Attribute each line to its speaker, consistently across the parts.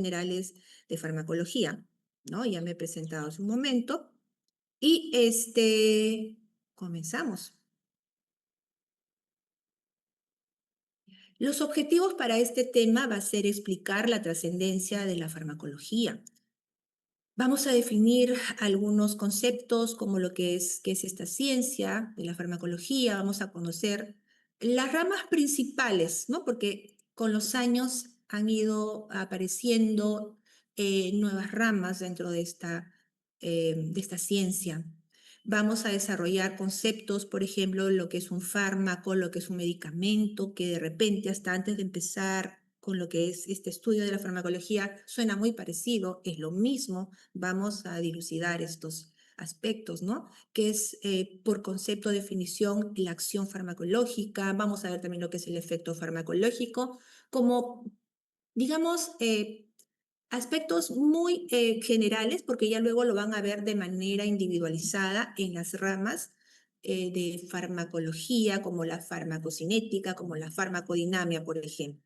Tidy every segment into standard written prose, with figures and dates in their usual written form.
Speaker 1: generales de farmacología, ¿no? Ya me he presentado hace un momento y comenzamos. Los objetivos para este tema va a ser explicar la trascendencia de la farmacología. Vamos a definir algunos conceptos como lo que es, qué es esta ciencia de la farmacología. Vamos a conocer las ramas principales, ¿no? Porque con los años han ido apareciendo nuevas ramas dentro de esta ciencia. Vamos a desarrollar conceptos, por ejemplo, lo que es un fármaco, lo que es un medicamento, que de repente hasta antes de empezar con lo que es este estudio de la farmacología suena muy parecido, es lo mismo. Vamos a dilucidar estos aspectos, ¿no? Que es por concepto, definición, la acción farmacológica. Vamos a ver también lo que es el efecto farmacológico, como, digamos, aspectos muy generales, porque ya luego lo van a ver de manera individualizada en las ramas de farmacología, como la farmacocinética, como la farmacodinamia, por ejemplo.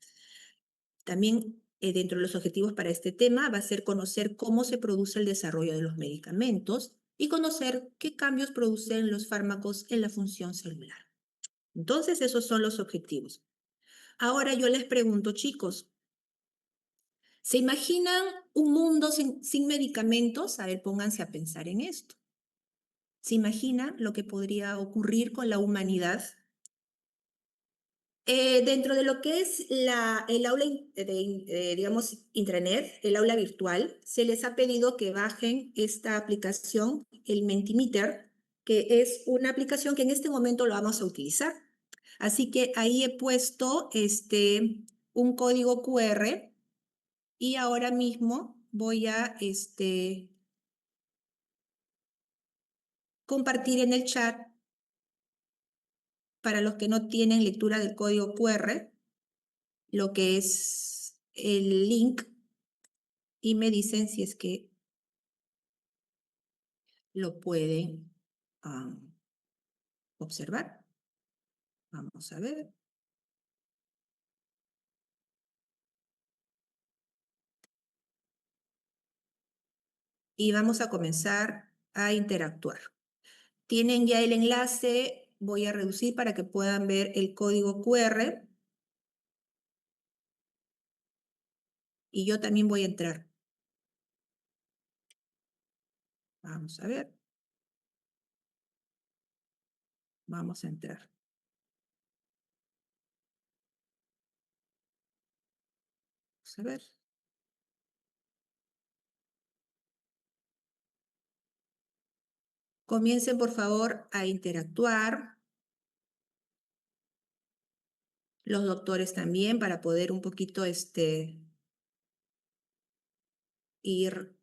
Speaker 1: También dentro de los objetivos para este tema va a ser conocer cómo se produce el desarrollo de los medicamentos y conocer qué cambios producen los fármacos en la función celular. Entonces, esos son los objetivos. Ahora yo les pregunto, chicos, ¿se imaginan un mundo sin medicamentos? A ver, pónganse a pensar en esto. ¿Se imaginan lo que podría ocurrir con la humanidad? Dentro de lo que es el aula, digamos, intranet, el aula virtual, se les ha pedido que bajen esta aplicación, el Mentimeter, que es una aplicación que en este momento lo vamos a utilizar. Así que ahí he puesto un código QR y ahora mismo voy a compartir en el chat para los que no tienen lectura del código QR lo que es el link y me dicen si es que lo pueden observar. Vamos a ver. Y vamos a comenzar a interactuar. Tienen ya el enlace, voy a reducir para que puedan ver el código QR. Y yo también voy a entrar. Vamos a ver. Vamos a entrar. Vamos a ver. Comiencen, por favor, a interactuar. Los doctores también, para poder un poquito ir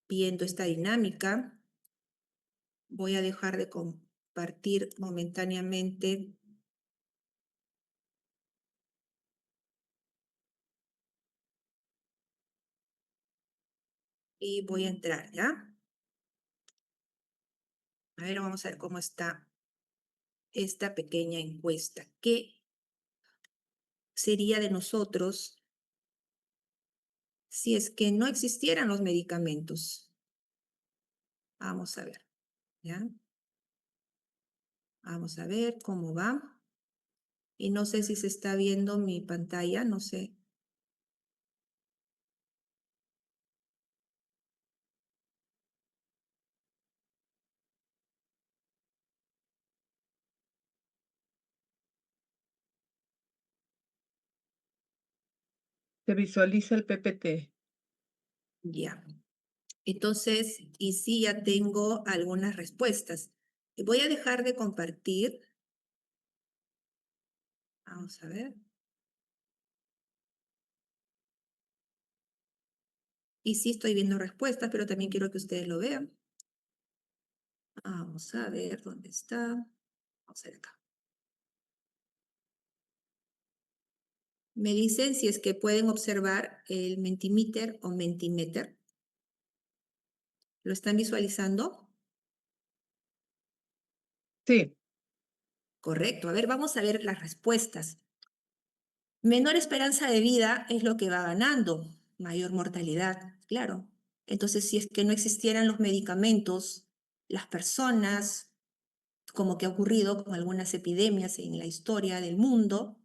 Speaker 1: viendo esta dinámica. Voy a dejar de compartir momentáneamente. Y voy a entrar, ¿ya? A ver, vamos a ver cómo está esta pequeña encuesta. ¿Qué sería de nosotros si es que no existieran los medicamentos? Vamos a ver, ¿ya? Vamos a ver cómo va. Y no sé si se está viendo mi pantalla, no sé.
Speaker 2: Se visualiza el PPT.
Speaker 1: Ya. Entonces, y sí, ya tengo algunas respuestas. Voy a dejar de compartir. Vamos a ver. Y sí estoy viendo respuestas, pero también quiero que ustedes lo vean. Vamos a ver dónde está. Vamos a ver acá. Me dicen si es que pueden observar el Mentimeter o Mentimeter. ¿Lo están visualizando?
Speaker 2: Sí.
Speaker 1: Correcto. A ver, vamos a ver las respuestas. Menor esperanza de vida es lo que va ganando. mayor mortalidad, claro. Entonces, si es que no existieran los medicamentos, las personas, como que ha ocurrido con algunas epidemias en la historia del mundo,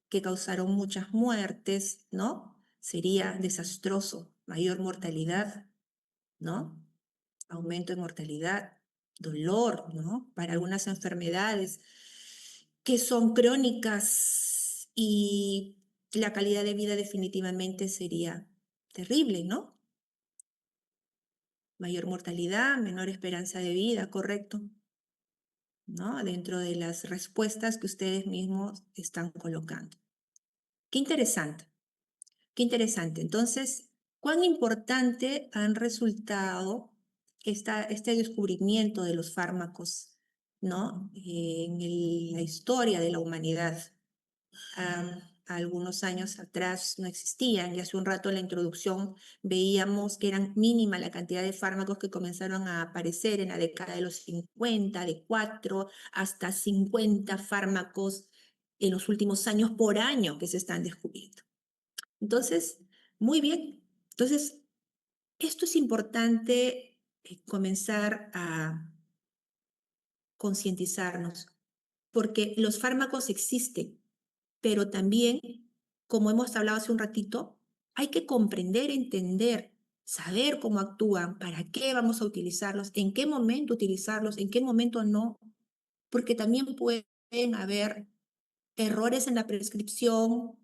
Speaker 1: que causaron muchas muertes, ¿no? Sería desastroso, mayor mortalidad, ¿no? Aumento de mortalidad, dolor, ¿no? Para algunas enfermedades que son crónicas y la calidad de vida definitivamente sería terrible, ¿no? Mayor mortalidad, menor esperanza de vida, correcto, ¿no? Dentro de las respuestas que ustedes mismos están colocando. Qué interesante, qué interesante. Entonces, ¿cuán importante han resultado este descubrimiento de los fármacos, ¿no? En la historia de la humanidad? Algunos años atrás no existían y hace un rato en la introducción veíamos que eran mínima la cantidad de fármacos que comenzaron a aparecer en la década de los 50, de 4 hasta 50 fármacos en los últimos años por año que se están descubriendo. Entonces, muy bien. Entonces, esto es importante comenzar a concientizarnos, porque los fármacos existen, pero también, como hemos hablado hace un ratito, hay que comprender, entender, saber cómo actúan, para qué vamos a utilizarlos, en qué momento utilizarlos, en qué momento no, porque también pueden haber errores en la prescripción,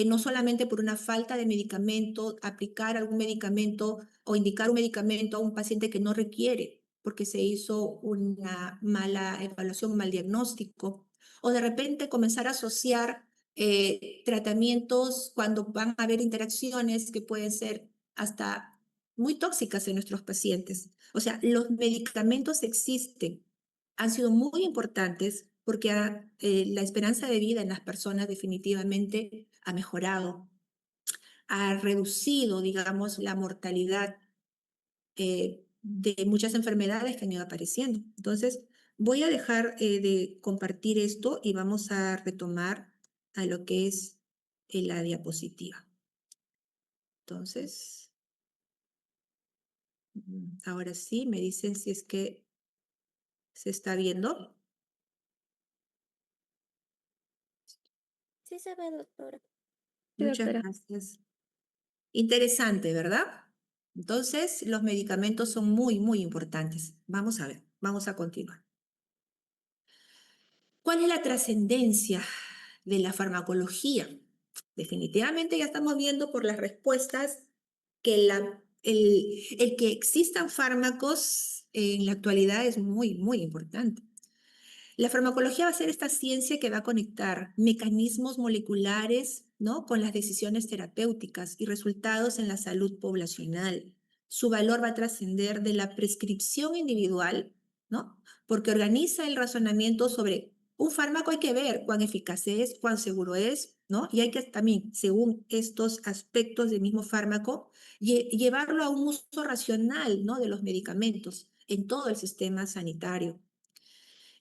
Speaker 1: no solamente por una falta de medicamento, aplicar algún medicamento o indicar un medicamento a un paciente que no requiere, porque se hizo una mala evaluación, un mal diagnóstico, o de repente comenzar a asociar tratamientos cuando van a haber interacciones que pueden ser hasta muy tóxicas en nuestros pacientes. O sea, los medicamentos existen, han sido muy importantes porque la esperanza de vida en las personas definitivamente ha mejorado, ha reducido, digamos, la mortalidad de muchas enfermedades que han ido apareciendo. Entonces, voy a dejar de compartir esto y vamos a retomar a lo que es la diapositiva. Entonces, ahora sí, me dicen si es que se está viendo.
Speaker 3: Sí se ve, doctora. Sí,
Speaker 1: Muchas
Speaker 3: doctora.
Speaker 1: gracias. Interesante, ¿verdad? Entonces, los medicamentos son muy, muy importantes. Vamos a ver, vamos a continuar. ¿Cuál es la trascendencia de la farmacología? Definitivamente ya estamos viendo por las respuestas que el que existan fármacos en la actualidad es muy, muy importante. La farmacología va a ser esta ciencia que va a conectar mecanismos moleculares, ¿no? Con las decisiones terapéuticas y resultados en la salud poblacional. Su valor va a trascender de la prescripción individual, ¿no? Porque organiza el razonamiento sobre un fármaco, hay que ver cuán eficaz es, cuán seguro es, ¿no? Y hay que también, según estos aspectos del mismo fármaco, llevarlo a un uso racional, ¿no? De los medicamentos en todo el sistema sanitario.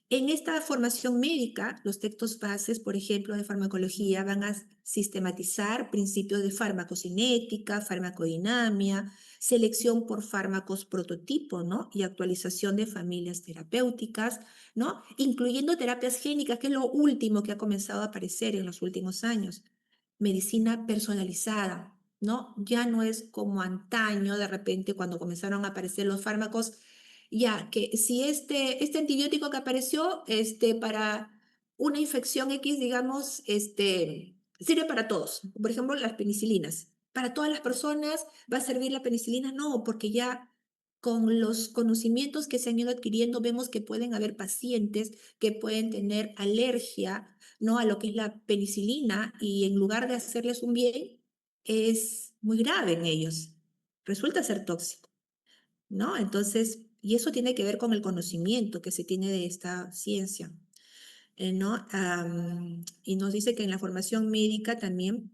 Speaker 1: En esta formación médica, los textos bases, por ejemplo, de farmacología, van a sistematizar principios de farmacocinética, farmacodinamia, selección por fármacos prototipo, ¿no? Y actualización de familias terapéuticas, ¿no? Incluyendo terapias génicas, que es lo último que ha comenzado a aparecer en los últimos años. Medicina personalizada, ¿no? Ya no es como antaño, de repente, cuando comenzaron a aparecer los fármacos ya, que si este antibiótico que apareció para una infección X, digamos, sirve para todos. Por ejemplo, las penicilinas. ¿Para todas las personas va a servir la penicilina? No, porque ya con los conocimientos que se han ido adquiriendo, vemos que pueden haber pacientes que pueden tener alergia, ¿no? A lo que es la penicilina y en lugar de hacerles un bien, es muy grave en ellos. Resulta ser tóxico. ¿No? Entonces, y eso tiene que ver con el conocimiento que se tiene de esta ciencia, ¿no? Y nos dice que en la formación médica también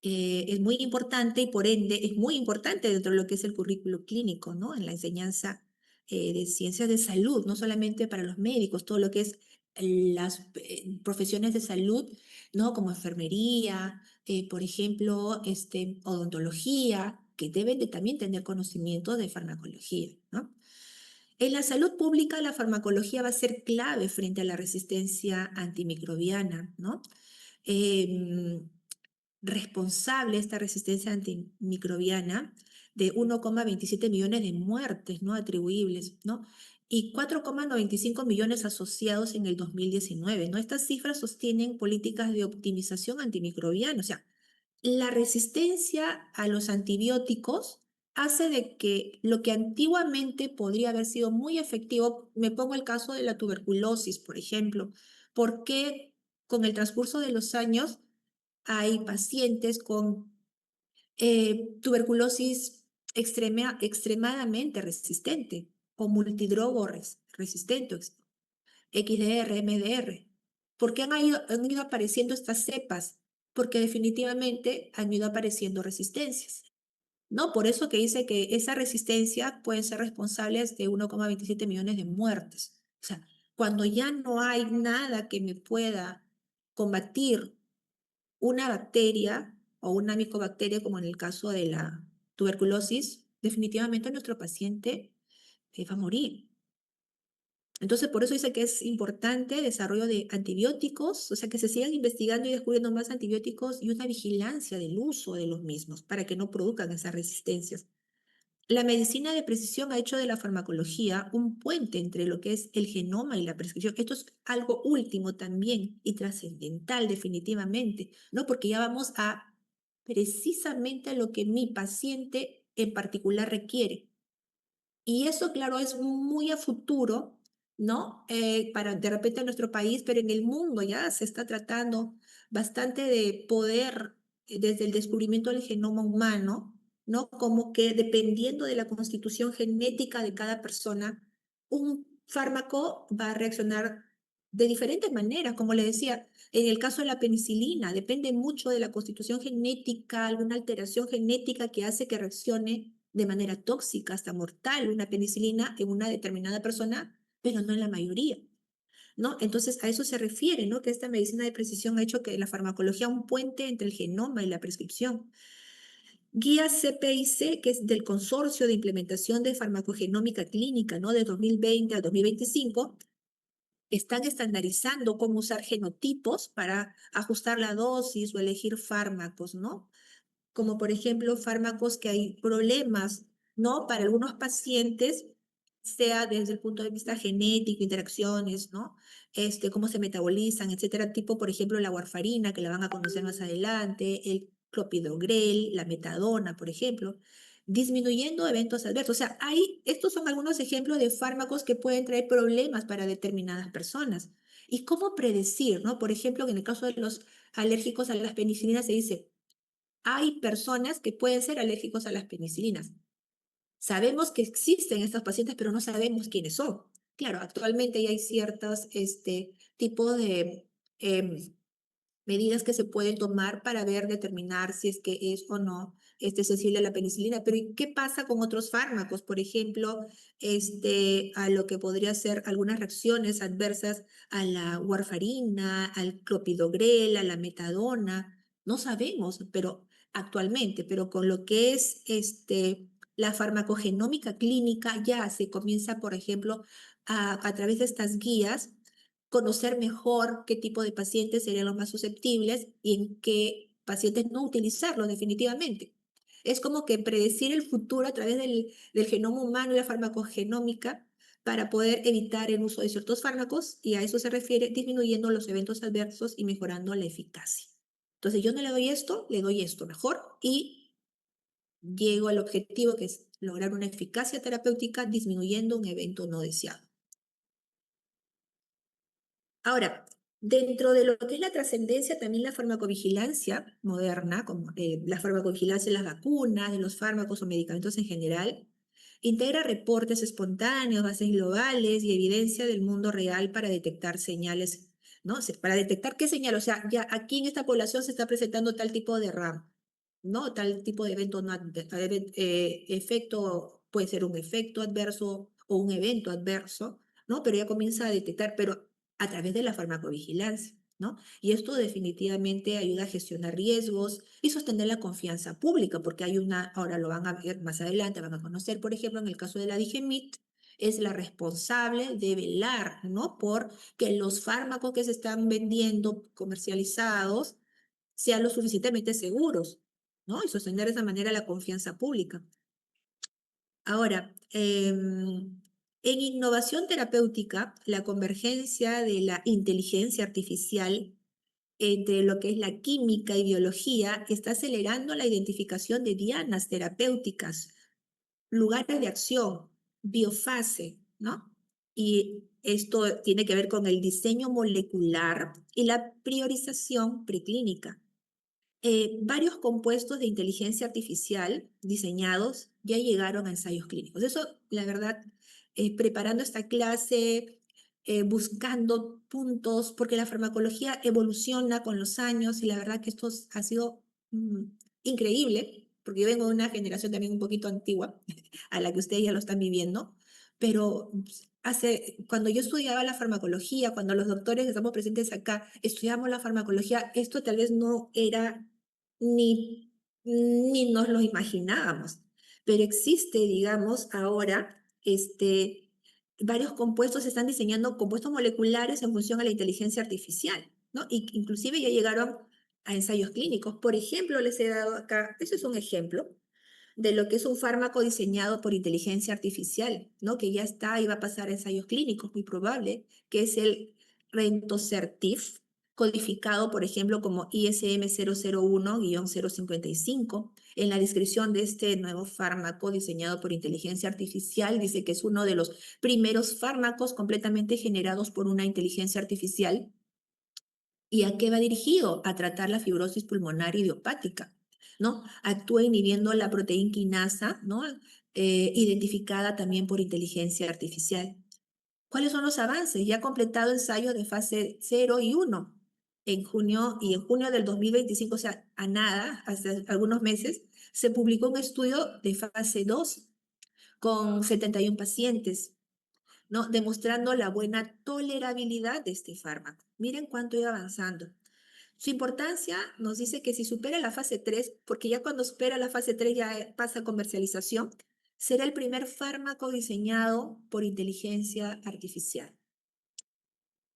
Speaker 1: es muy importante y por ende es muy importante dentro de lo que es el currículo clínico, ¿no? En la enseñanza de ciencias de salud, no solamente para los médicos, todo lo que es las profesiones de salud, ¿no? Como enfermería, por ejemplo, odontología, que deben de también tener conocimiento de farmacología, ¿no? En la salud pública, la farmacología va a ser clave frente a la resistencia antimicrobiana, ¿no? Em, Responsable esta resistencia antimicrobiana de 1,27 millones de muertes no atribuibles, ¿no? Y 4,95 millones asociados en el 2019, ¿no? Estas cifras sostienen políticas de optimización antimicrobiana, o sea, la resistencia a los antibióticos hace de que lo que antiguamente podría haber sido muy efectivo, me pongo el caso de la tuberculosis, por ejemplo, ¿por qué con el transcurso de los años hay pacientes con tuberculosis extremadamente resistente o multidrogo resistente, XDR, MDR? ¿Por qué han ido apareciendo estas cepas? Porque definitivamente han ido apareciendo resistencias, ¿no? Por eso que dice que esa resistencia pueden ser responsables de 1,27 millones de muertes. O sea, cuando ya no hay nada que me pueda combatir una bacteria o una micobacteria, como en el caso de la tuberculosis, definitivamente nuestro paciente va a morir. Entonces, por eso dice que es importante el desarrollo de antibióticos, o sea, que se sigan investigando y descubriendo más antibióticos y una vigilancia del uso de los mismos para que no produzcan esas resistencias. La medicina de precisión ha hecho de la farmacología un puente entre lo que es el genoma y la prescripción. Esto es algo último también y trascendental definitivamente, ¿no? Porque ya vamos a precisamente lo que mi paciente en particular requiere. Y eso, claro, es muy a futuro, ¿no? Para de repente en nuestro país, pero en el mundo ya se está tratando bastante de poder, desde el descubrimiento del genoma humano, ¿no? Como que dependiendo de la constitución genética de cada persona, un fármaco va a reaccionar de diferentes maneras. Como le decía, en el caso de la penicilina, depende mucho de la constitución genética, alguna alteración genética que hace que reaccione de manera tóxica, hasta mortal, una penicilina en una determinada persona, pero no en la mayoría, ¿no? Entonces, a eso se refiere, ¿no? Que esta medicina de precisión ha hecho que la farmacología un puente entre el genoma y la prescripción. Guía CPIC, que es del Consorcio de Implementación de Farmacogenómica Clínica, ¿no? De 2020 al 2025, están estandarizando cómo usar genotipos para ajustar la dosis o elegir fármacos, ¿no? Como por ejemplo fármacos que hay problemas, ¿no? Para algunos pacientes, sea desde el punto de vista genético, interacciones, ¿no? Cómo se metabolizan, etcétera, tipo, por ejemplo, la warfarina, que la van a conocer más adelante, el clopidogrel, la metadona, por ejemplo, disminuyendo eventos adversos. O sea, estos son algunos ejemplos de fármacos que pueden traer problemas para determinadas personas. ¿Y cómo predecir, no? Por ejemplo, en el caso de los alérgicos a las penicilinas se dice, hay personas que pueden ser alérgicos a las penicilinas. Sabemos que existen estos pacientes, pero no sabemos quiénes son. Claro, actualmente ya hay ciertos tipos de medidas que se pueden tomar para ver, determinar si es que es o no sensible a la penicilina. Pero ¿y qué pasa con otros fármacos? Por ejemplo, a lo que podría ser algunas reacciones adversas a la warfarina, al clopidogrel, a la metadona. No sabemos, pero actualmente, pero con lo que es la farmacogenómica clínica ya se comienza, por ejemplo, a través de estas guías conocer mejor qué tipo de pacientes serían los más susceptibles y en qué pacientes no utilizarlos definitivamente. Es como que predecir el futuro a través del genoma humano y la farmacogenómica para poder evitar el uso de ciertos fármacos, y a eso se refiere disminuyendo los eventos adversos y mejorando la eficacia. Entonces yo no le doy esto mejor y llego al objetivo, que es lograr una eficacia terapéutica disminuyendo un evento no deseado. Ahora, dentro de lo que es la trascendencia, también la farmacovigilancia moderna, como la farmacovigilancia de las vacunas, de los fármacos o medicamentos en general, integra reportes espontáneos, bases globales y evidencia del mundo real para detectar señales, ¿no? Para detectar qué señal, o sea, ya aquí en esta población se está presentando tal tipo de RAM, ¿no? Tal tipo de evento, efecto, puede ser un efecto adverso o un evento adverso, ¿no? Pero ya comienza a detectar, pero a través de la farmacovigilancia. ¿no? Y esto definitivamente ayuda a gestionar riesgos y sostener la confianza pública, porque hay ahora lo van a ver más adelante, van a conocer, por ejemplo, en el caso de la DIGEMIT, es la responsable de velar, ¿no? Por que los fármacos que se están vendiendo, comercializados, sean lo suficientemente seguros, ¿no? Y sostener de esa manera la confianza pública. Ahora, en innovación terapéutica, la convergencia de la inteligencia artificial entre lo que es la química y biología está acelerando la identificación de dianas terapéuticas, lugares de acción, biofase, ¿no? Y esto tiene que ver con el diseño molecular y la priorización preclínica. Varios compuestos de inteligencia artificial diseñados ya llegaron a ensayos clínicos. Eso, la verdad, preparando esta clase, buscando puntos, porque la farmacología evoluciona con los años y la verdad que ha sido mm, increíble, porque yo vengo de una generación también un poquito antigua, a la que ustedes ya lo están viviendo, pero cuando yo estudiaba la farmacología, cuando los doctores que estamos presentes acá estudiamos la farmacología, esto tal vez no era ni, ni nos lo imaginábamos. Pero existe, digamos, ahora, varios compuestos, se están diseñando compuestos moleculares en función a la inteligencia artificial, ¿no? Y inclusive ya llegaron a ensayos clínicos. Por ejemplo, les he dado acá, ese es un ejemplo de lo que es un fármaco diseñado por inteligencia artificial, ¿no? Que ya está y va a pasar a ensayos clínicos, muy probable, que es el Rentosertib, codificado, por ejemplo, como ISM 001-055. En la descripción de este nuevo fármaco diseñado por inteligencia artificial, dice que es uno de los primeros fármacos completamente generados por una inteligencia artificial. ¿Y a qué va dirigido? A tratar la fibrosis pulmonar idiopática, ¿no? Actúa inhibiendo la proteína quinasa, ¿no? Identificada también por inteligencia artificial. ¿Cuáles son los avances? Ya ha completado ensayos de fase 0 y 1 en junio del 2025, o sea, a nada, hace algunos meses, se publicó un estudio de fase 2 con 71 pacientes, ¿no? Demostrando la buena tolerabilidad de este fármaco. Miren cuánto iba avanzando. Su importancia nos dice que si supera la fase 3, porque ya cuando supera la fase 3 ya pasa a comercialización, será el primer fármaco diseñado por inteligencia artificial.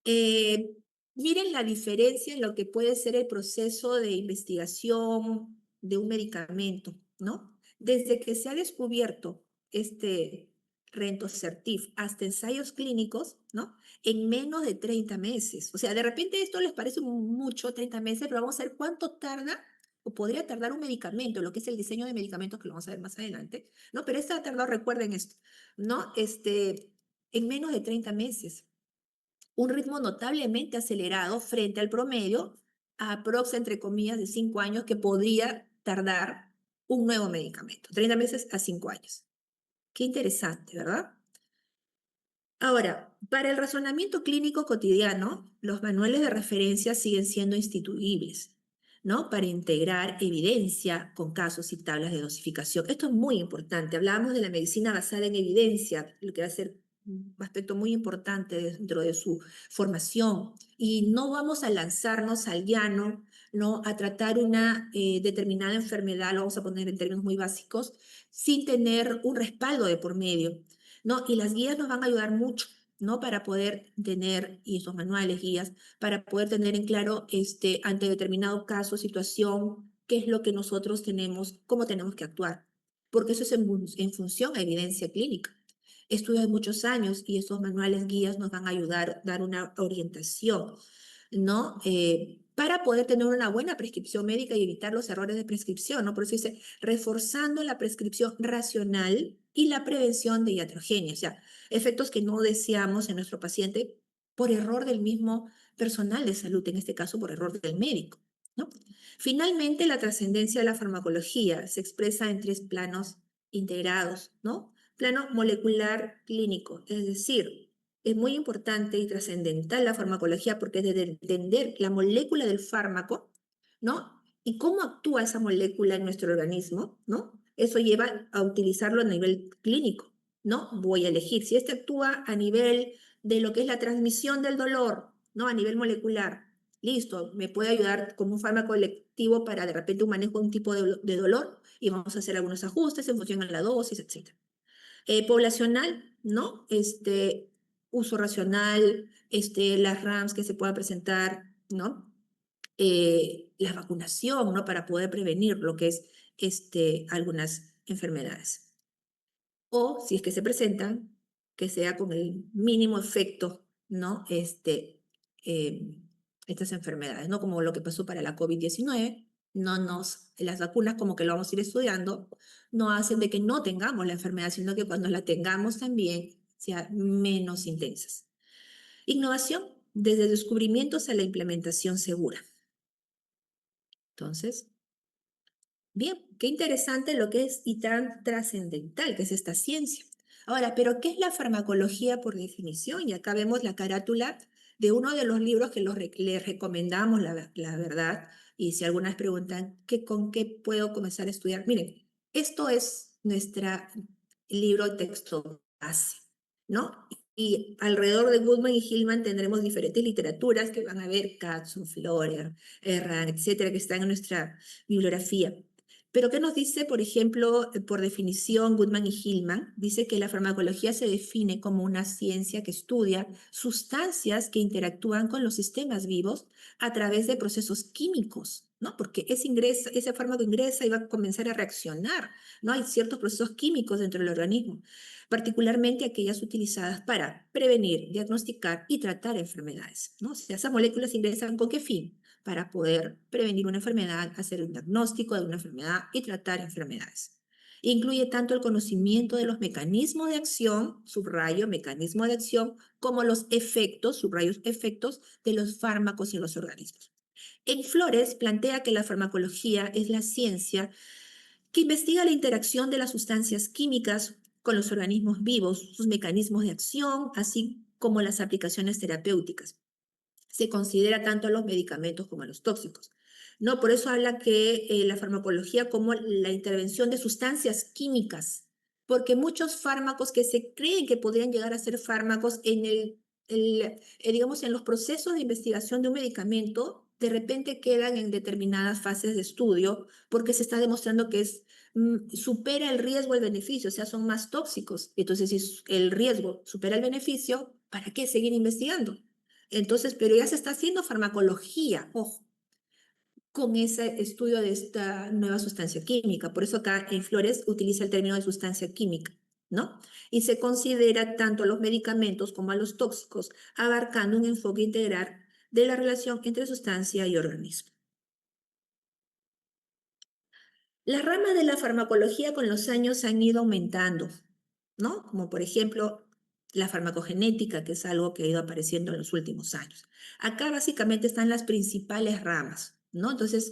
Speaker 1: Eh, Miren la diferencia en lo que puede ser el proceso de investigación de un medicamento, ¿no? Desde que se ha descubierto este Rentosertib hasta ensayos clínicos, ¿no? En menos de 30 meses. O sea, de repente esto les parece mucho, 30 meses, pero vamos a ver cuánto tarda o podría tardar un medicamento, lo que es el diseño de medicamentos, que lo vamos a ver más adelante, ¿no? Pero esto ha tardado, recuerden esto, ¿no? En menos de 30 meses, un ritmo notablemente acelerado frente al promedio, entre comillas, de 5 años que podría tardar un nuevo medicamento, 30 meses a 5 años. Qué interesante, ¿verdad? Ahora, para el razonamiento clínico cotidiano, los manuales de referencia siguen siendo instituibles, ¿no? Para integrar evidencia con casos y tablas de dosificación. Esto es muy importante. Hablábamos de la medicina basada en evidencia, lo que va a ser un aspecto muy importante dentro de su formación. Y no vamos a lanzarnos al llano, ¿no? A tratar una determinada enfermedad, lo vamos a poner en términos muy básicos, sin tener un respaldo de por medio, ¿no? Y las guías nos van a ayudar mucho, ¿no? Para poder tener, y esos manuales, guías, para poder tener en claro, ante determinado caso, situación, qué es lo que nosotros tenemos, cómo tenemos que actuar. Porque eso es en función a evidencia clínica. Estudios de muchos años y esos manuales, guías nos van a ayudar a dar una orientación, ¿no? Para poder tener una buena prescripción médica y evitar los errores de prescripción, ¿no? Por eso dice, reforzando la prescripción racional y la prevención de iatrogenia, o sea, efectos que no deseamos en nuestro paciente por error del mismo personal de salud, en este caso por error del médico, ¿no? Finalmente, la trascendencia de la farmacología se expresa en 3 planos integrados, ¿no? Plano molecular clínico, es decir, es muy importante y trascendental la farmacología porque es de entender la molécula del fármaco, ¿no? Y cómo actúa esa molécula en nuestro organismo, ¿no? Eso lleva a utilizarlo a nivel clínico, ¿no? Voy a elegir si este actúa a nivel de lo que es la transmisión del dolor, ¿no? A nivel molecular, listo, me puede ayudar como un fármaco electivo para de repente un manejo de un tipo de dolor y vamos a hacer algunos ajustes en función a la dosis, etc. Poblacional, ¿no? Uso racional, las RAMs que se puedan presentar, ¿no? La vacunación, ¿no? Para poder prevenir lo que es algunas enfermedades. O si es que se presentan, que sea con el mínimo efecto, ¿no? Eh, estas enfermedades, ¿no? Como lo que pasó para la COVID-19, las vacunas como que lo vamos a ir estudiando, no hacen de que no tengamos la enfermedad, sino que cuando la tengamos también sea menos intensas. Innovación, desde descubrimientos a la implementación segura. Entonces, bien, qué interesante lo que es y tan trascendental que es esta ciencia. Ahora, ¿pero qué es la farmacología por definición? Y acá vemos la carátula de uno de los libros que les recomendamos, la verdad. Y si algunas preguntan, ¿con qué puedo comenzar a estudiar? Miren, esto es nuestro libro texto base, ¿no? Y alrededor de Goodman y Hillman tendremos diferentes literaturas que van a ver, Katz, Florer, Errand, etcétera, que están en nuestra bibliografía. Pero ¿qué nos dice, por ejemplo, por definición, Goodman y Hillman? Dice que la farmacología se define como una ciencia que estudia sustancias que interactúan con los sistemas vivos a través de procesos químicos, ¿no? Porque ese fármaco ingresa y va a comenzar a reaccionar, ¿no? Hay ciertos procesos químicos dentro del organismo, particularmente aquellas utilizadas para prevenir, diagnosticar y tratar enfermedades, ¿no? O sea, esas moléculas ingresan ¿con qué fin? Para poder prevenir una enfermedad, hacer un diagnóstico de una enfermedad y tratar enfermedades. Incluye tanto el conocimiento de los mecanismos de acción, subrayo, mecanismo de acción, como los efectos, subrayo, efectos de los fármacos en los organismos. En Flores plantea que la farmacología es la ciencia que investiga la interacción de las sustancias químicas con los organismos vivos, sus mecanismos de acción, así como las aplicaciones terapéuticas. Se considera tanto a los medicamentos como a los tóxicos, ¿no? Por eso habla que la farmacología como la intervención de sustancias químicas, porque muchos fármacos que se creen que podrían llegar a ser fármacos digamos, en los procesos de investigación de un medicamento, de repente quedan en determinadas fases de estudio porque se está demostrando que supera el riesgo el beneficio, o sea, son más tóxicos. Entonces, si el riesgo supera el beneficio, ¿para qué seguir investigando? Entonces, pero ya se está haciendo farmacología, ojo, con ese estudio de esta nueva sustancia química. Por eso acá en Flores utiliza el término de sustancia química, ¿no? Y se considera tanto a los medicamentos como a los tóxicos, abarcando un enfoque integral de la relación entre sustancia y organismo. Las ramas de la farmacología con los años han ido aumentando, ¿no? Como por ejemplo la farmacogenética, que es algo que ha ido apareciendo en los últimos años. Acá básicamente están las principales ramas, ¿no? Entonces,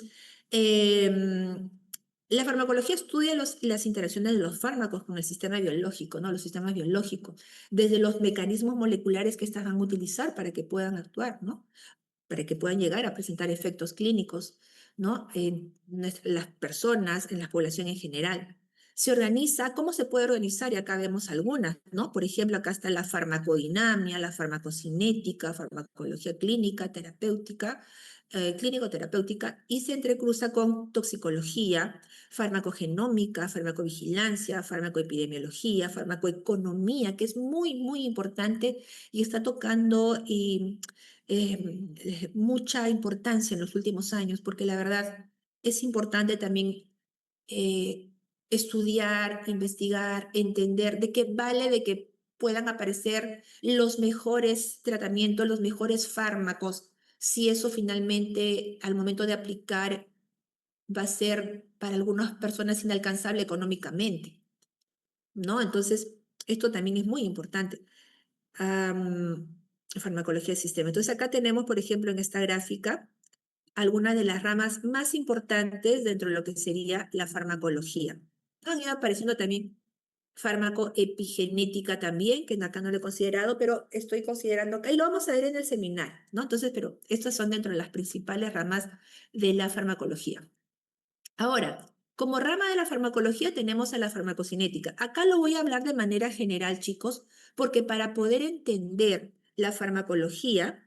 Speaker 1: la farmacología estudia las interacciones de los fármacos con el sistema biológico, ¿no? Los sistemas biológicos, desde los mecanismos moleculares que estas van a utilizar para que puedan actuar, ¿no? Para que puedan llegar a presentar efectos clínicos, ¿no? En las personas, en la población en general. Se organiza, ¿cómo se puede organizar? Y acá vemos algunas, ¿no? Por ejemplo, acá está la farmacodinamia, la farmacocinética, farmacología clínica, terapéutica, clínico-terapéutica, y se entrecruza con toxicología, farmacogenómica, farmacovigilancia, farmacoepidemiología, farmacoeconomía, que es muy, muy importante y está tocando mucha importancia en los últimos años, porque la verdad es importante también estudiar, investigar, entender de qué vale de que puedan aparecer los mejores tratamientos, los mejores fármacos, si eso finalmente al momento de aplicar va a ser para algunas personas inalcanzable económicamente, ¿no? Entonces, esto también es muy importante. Farmacología del sistema. Entonces, acá tenemos, por ejemplo, en esta gráfica, algunas de las ramas más importantes dentro de lo que sería la farmacología. Han ido apareciendo también farmacoepigenética también, que acá no lo he considerado, pero estoy considerando acá, y lo vamos a ver en el seminario, ¿no? Entonces, pero estas son dentro de las principales ramas de la farmacología. Ahora, como rama de la farmacología tenemos a la farmacocinética. Acá lo voy a hablar de manera general, chicos, porque para poder entender la farmacología,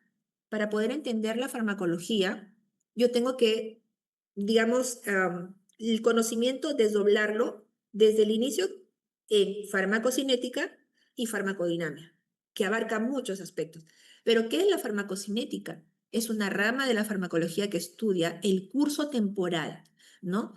Speaker 1: para poder entender la farmacología, yo tengo que, digamos, el conocimiento desdoblarlo desde el inicio en farmacocinética y farmacodinamia, que abarca muchos aspectos. Pero, ¿qué es la farmacocinética? Es una rama de la farmacología que estudia el curso temporal, ¿no?,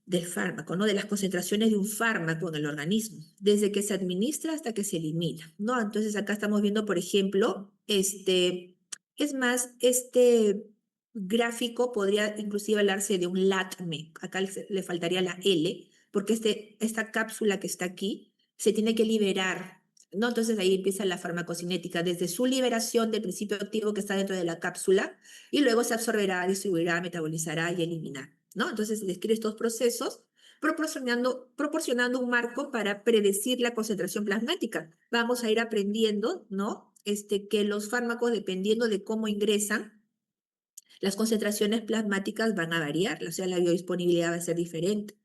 Speaker 1: del fármaco, ¿no?, de las concentraciones de un fármaco en el organismo, desde que se administra hasta que se elimina, ¿no? Entonces acá estamos viendo, por ejemplo, es más, este gráfico podría inclusive hablarse de un LATME, acá le faltaría la L, porque esta cápsula que está aquí se tiene que liberar, ¿no? Entonces ahí empieza la farmacocinética, desde su liberación del principio activo que está dentro de la cápsula, y luego se absorberá, distribuirá, metabolizará y eliminará, ¿no? Entonces describe estos procesos proporcionando un marco para predecir la concentración plasmática. Vamos a ir aprendiendo, ¿no? Que los fármacos, dependiendo de cómo ingresan, las concentraciones plasmáticas van a variar, o sea, la biodisponibilidad va a ser diferente,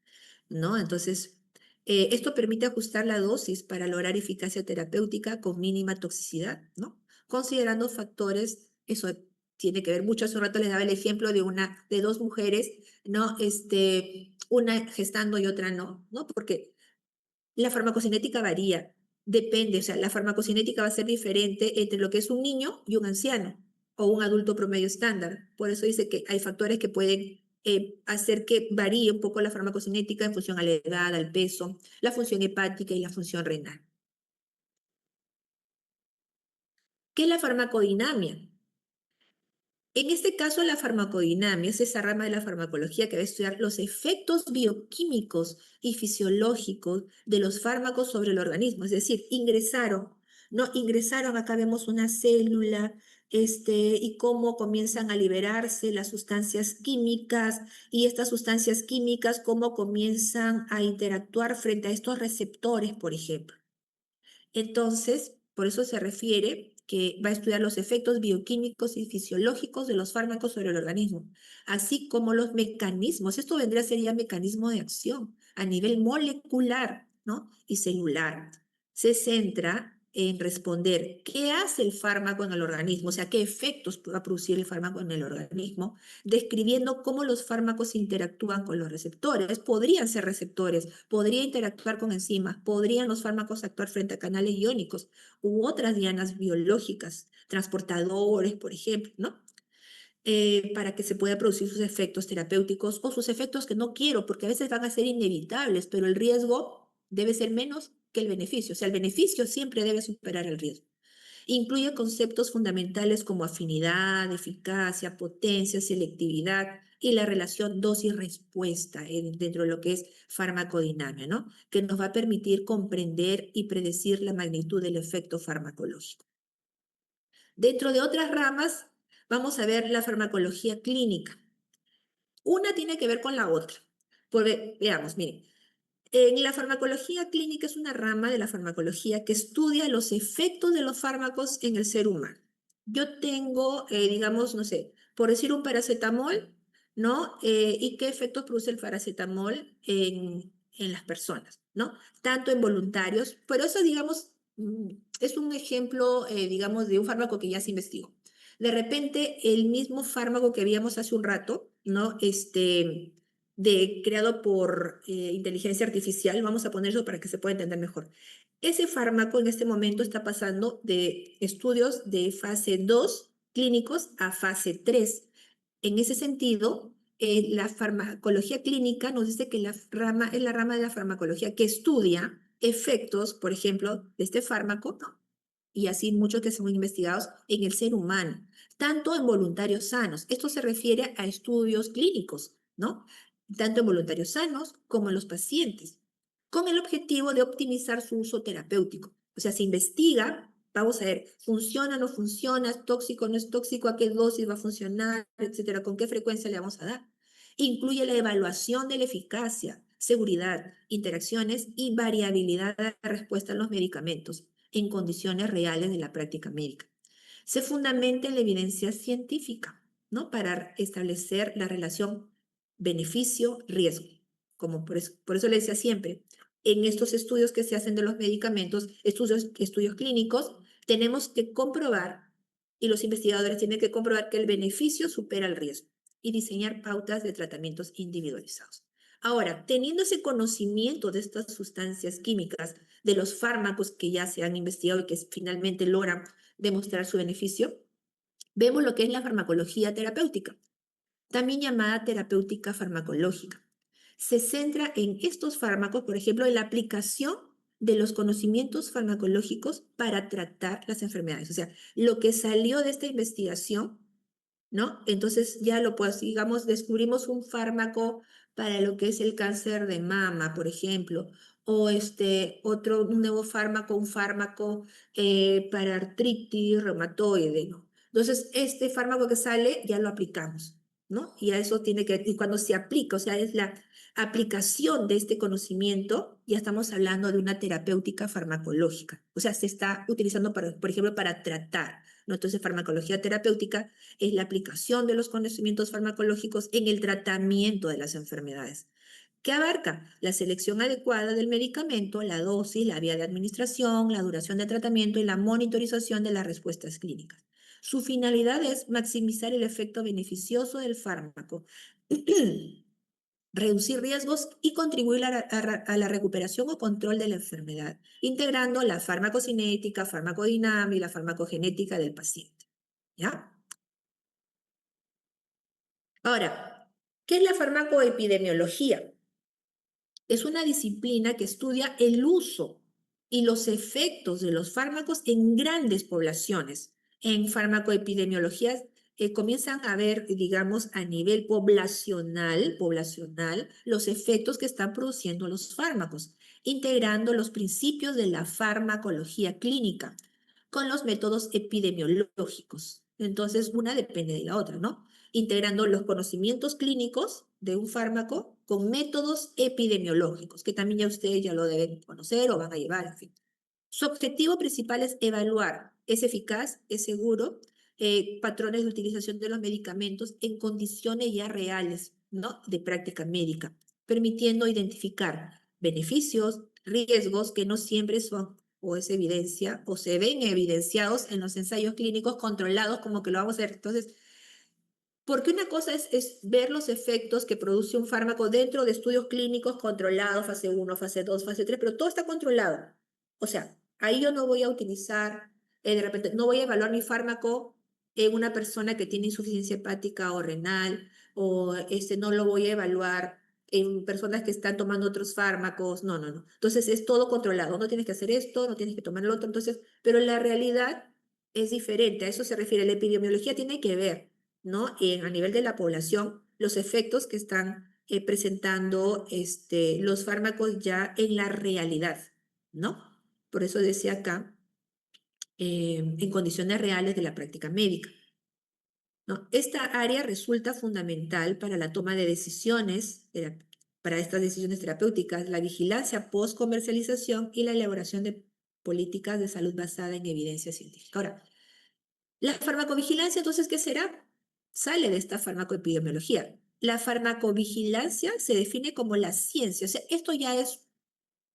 Speaker 1: ¿no? Entonces, esto permite ajustar la dosis para lograr eficacia terapéutica con mínima toxicidad, ¿no? Considerando factores, eso tiene que ver mucho, hace un rato les daba el ejemplo de dos mujeres, ¿no? Una gestando y otra no, ¿no? Porque la farmacocinética varía, depende, o sea, la farmacocinética va a ser diferente entre lo que es un niño y un anciano o un adulto promedio estándar. Por eso dice que hay factores que pueden hacer que varíe un poco la farmacocinética en función a la edad, al peso, la función hepática y la función renal. ¿Qué es la farmacodinamia? En este caso, la farmacodinamia es esa rama de la farmacología que va a estudiar los efectos bioquímicos y fisiológicos de los fármacos sobre el organismo. Es decir, ingresaron, acá vemos una célula, y cómo comienzan a liberarse las sustancias químicas y estas sustancias químicas, cómo comienzan a interactuar frente a estos receptores, por ejemplo. Entonces, por eso se refiere que va a estudiar los efectos bioquímicos y fisiológicos de los fármacos sobre el organismo, así como los mecanismos. Esto vendría a ser ya mecanismo de acción a nivel molecular, ¿no?, y celular. Se centra en responder qué hace el fármaco en el organismo, o sea, qué efectos va a producir el fármaco en el organismo, describiendo cómo los fármacos interactúan con los receptores. Podrían ser receptores, podría interactuar con enzimas, podrían los fármacos actuar frente a canales iónicos u otras dianas biológicas, transportadores, por ejemplo, ¿no? Para que se pueda producir sus efectos terapéuticos o sus efectos que no quiero, porque a veces van a ser inevitables, pero el riesgo debe ser menos que el beneficio. O sea, el beneficio siempre debe superar el riesgo. Incluye conceptos fundamentales como afinidad, eficacia, potencia, selectividad y la relación dosis-respuesta dentro de lo que es farmacodinamia, ¿no?, que nos va a permitir comprender y predecir la magnitud del efecto farmacológico. Dentro de otras ramas, vamos a ver la farmacología clínica. Una tiene que ver con la otra. Veamos, miren. En la farmacología clínica es una rama de la farmacología que estudia los efectos de los fármacos en el ser humano. Yo tengo, digamos, no sé, por decir un paracetamol, ¿no? ¿Y qué efectos produce el paracetamol en las personas, ¿no? Tanto en voluntarios, pero eso, digamos, es un ejemplo, digamos, de un fármaco que ya se investigó. De repente, el mismo fármaco que habíamos hace un rato, ¿no? Creado por inteligencia artificial, vamos a poner eso para que se pueda entender mejor. Ese fármaco en este momento está pasando de estudios de fase 2 clínicos a fase 3. En ese sentido, la farmacología clínica nos dice que es la rama de la farmacología que estudia efectos, por ejemplo, de este fármaco, ¿no?, y así muchos que son investigados en el ser humano, tanto en voluntarios sanos. Esto se refiere a estudios clínicos, ¿no?, tanto en voluntarios sanos como en los pacientes, con el objetivo de optimizar su uso terapéutico. O sea, se investiga, vamos a ver, funciona, no funciona, es tóxico, no es tóxico, a qué dosis va a funcionar, etcétera, con qué frecuencia le vamos a dar. Incluye la evaluación de la eficacia, seguridad, interacciones y variabilidad de la respuesta a los medicamentos en condiciones reales de la práctica médica. Se fundamenta en la evidencia científica, ¿no?, para establecer la relación beneficio-riesgo. Como por eso le decía siempre, en estos estudios que se hacen de los medicamentos, estudios clínicos, tenemos que comprobar y los investigadores tienen que comprobar que el beneficio supera el riesgo y diseñar pautas de tratamientos individualizados. Ahora, teniendo ese conocimiento de estas sustancias químicas, de los fármacos que ya se han investigado y que finalmente logran demostrar su beneficio, vemos lo que es la farmacología terapéutica, también llamada terapéutica farmacológica. Se centra en estos fármacos, por ejemplo, en la aplicación de los conocimientos farmacológicos para tratar las enfermedades. O sea, lo que salió de esta investigación, ¿no? Entonces ya lo pues, digamos, descubrimos un fármaco para lo que es el cáncer de mama, por ejemplo, o un nuevo fármaco, un fármaco para artritis reumatoide, ¿no? Entonces, este fármaco que sale ya lo aplicamos, ¿no? Y a eso tiene que, y cuando se aplica, o sea, es la aplicación de este conocimiento, ya estamos hablando de una terapéutica farmacológica. O sea, se está utilizando, por ejemplo, para tratar, ¿no? Entonces, farmacología terapéutica es la aplicación de los conocimientos farmacológicos en el tratamiento de las enfermedades, que abarca la selección adecuada del medicamento, la dosis, la vía de administración, la duración de tratamiento y la monitorización de las respuestas clínicas. Su finalidad es maximizar el efecto beneficioso del fármaco, reducir riesgos y contribuir a la recuperación o control de la enfermedad, integrando la farmacocinética, farmacodinámica y la farmacogenética del paciente. ¿Ya? Ahora, ¿qué es la farmacoepidemiología? Es una disciplina que estudia el uso y los efectos de los fármacos en grandes poblaciones. En farmacoepidemiología comienzan a ver, digamos, a nivel poblacional, los efectos que están produciendo los fármacos, integrando los principios de la farmacología clínica con los métodos epidemiológicos. Entonces, una depende de la otra, ¿no? Integrando los conocimientos clínicos de un fármaco con métodos epidemiológicos, que también ya ustedes ya lo deben conocer o van a llevar, en fin. Su objetivo principal es evaluar, ¿es eficaz, es seguro? Patrones de utilización de los medicamentos en condiciones ya reales, ¿no? De práctica médica, permitiendo identificar beneficios, riesgos que no siempre son o es evidencia o se ven evidenciados en los ensayos clínicos controlados como que lo vamos a hacer. Entonces, porque una cosa es ver los efectos que produce un fármaco dentro de estudios clínicos controlados, fase 1, fase 2, fase 3, pero todo está controlado. O sea, ahí yo no voy a utilizar, de repente, no voy a evaluar mi fármaco en una persona que tiene insuficiencia hepática o renal, o no lo voy a evaluar en personas que están tomando otros fármacos. No, no, no. Entonces es todo controlado. No tienes que hacer esto, no tienes que tomar el otro. Entonces, pero la realidad es diferente. A eso se refiere. La epidemiología tiene que ver, ¿no? A nivel de la población, los efectos que están presentando los fármacos ya en la realidad, ¿no? Por eso decía acá, en condiciones reales de la práctica médica, ¿no? Esta área resulta fundamental para la toma de decisiones, para estas decisiones terapéuticas, la vigilancia post-comercialización y la elaboración de políticas de salud basada en evidencia científica. Ahora, la farmacovigilancia, entonces, ¿qué será? Sale de esta farmacoepidemiología. La farmacovigilancia se define como la ciencia, o sea, esto ya es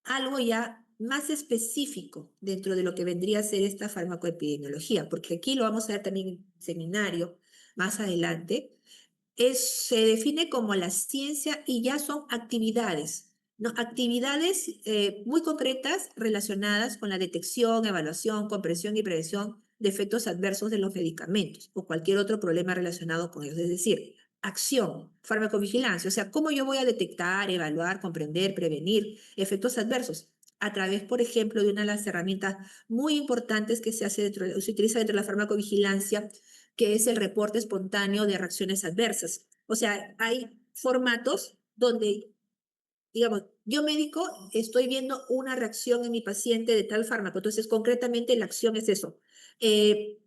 Speaker 1: algo ya más específico dentro de lo que vendría a ser esta farmacoepidemiología, porque aquí lo vamos a ver también en seminario más adelante, se define como la ciencia y ya son actividades, ¿no? Actividades muy concretas relacionadas con la detección, evaluación, comprensión y prevención de efectos adversos de los medicamentos o cualquier otro problema relacionado con ellos. Es decir, acción, farmacovigilancia, o sea, cómo yo voy a detectar, evaluar, comprender, prevenir efectos adversos a través, por ejemplo, de una de las herramientas muy importantes que se utiliza dentro de la farmacovigilancia, que es el reporte espontáneo de reacciones adversas. O sea, hay formatos donde, digamos, yo médico estoy viendo una reacción en mi paciente de tal fármaco. Entonces, concretamente, la acción es eso. De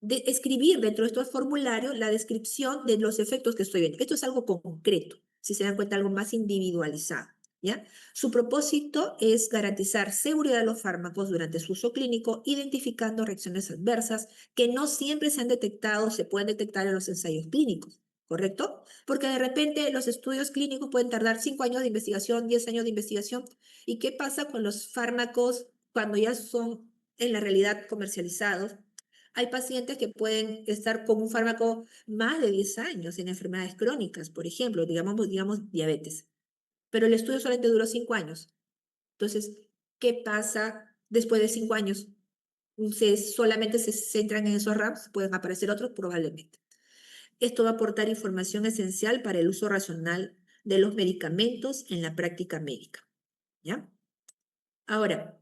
Speaker 1: escribir dentro de estos formularios la descripción de los efectos que estoy viendo. Esto es algo concreto, si se dan cuenta, algo más individualizado. ¿Ya? Su propósito es garantizar seguridad de los fármacos durante su uso clínico, identificando reacciones adversas que no siempre se han detectado, se pueden detectar en los ensayos clínicos, ¿correcto? Porque de repente los estudios clínicos pueden tardar 5 años de investigación, 10 años de investigación. ¿Y qué pasa con los fármacos cuando ya son en la realidad comercializados? Hay pacientes que pueden estar con un fármaco más de 10 años en enfermedades crónicas, por ejemplo, digamos diabetes, pero el estudio solamente duró 5 años. Entonces, ¿qué pasa después de 5 años? Solamente se centran en esos RAMs, pueden aparecer otros probablemente. Esto va a aportar información esencial para el uso racional de los medicamentos en la práctica médica, ¿ya? Ahora,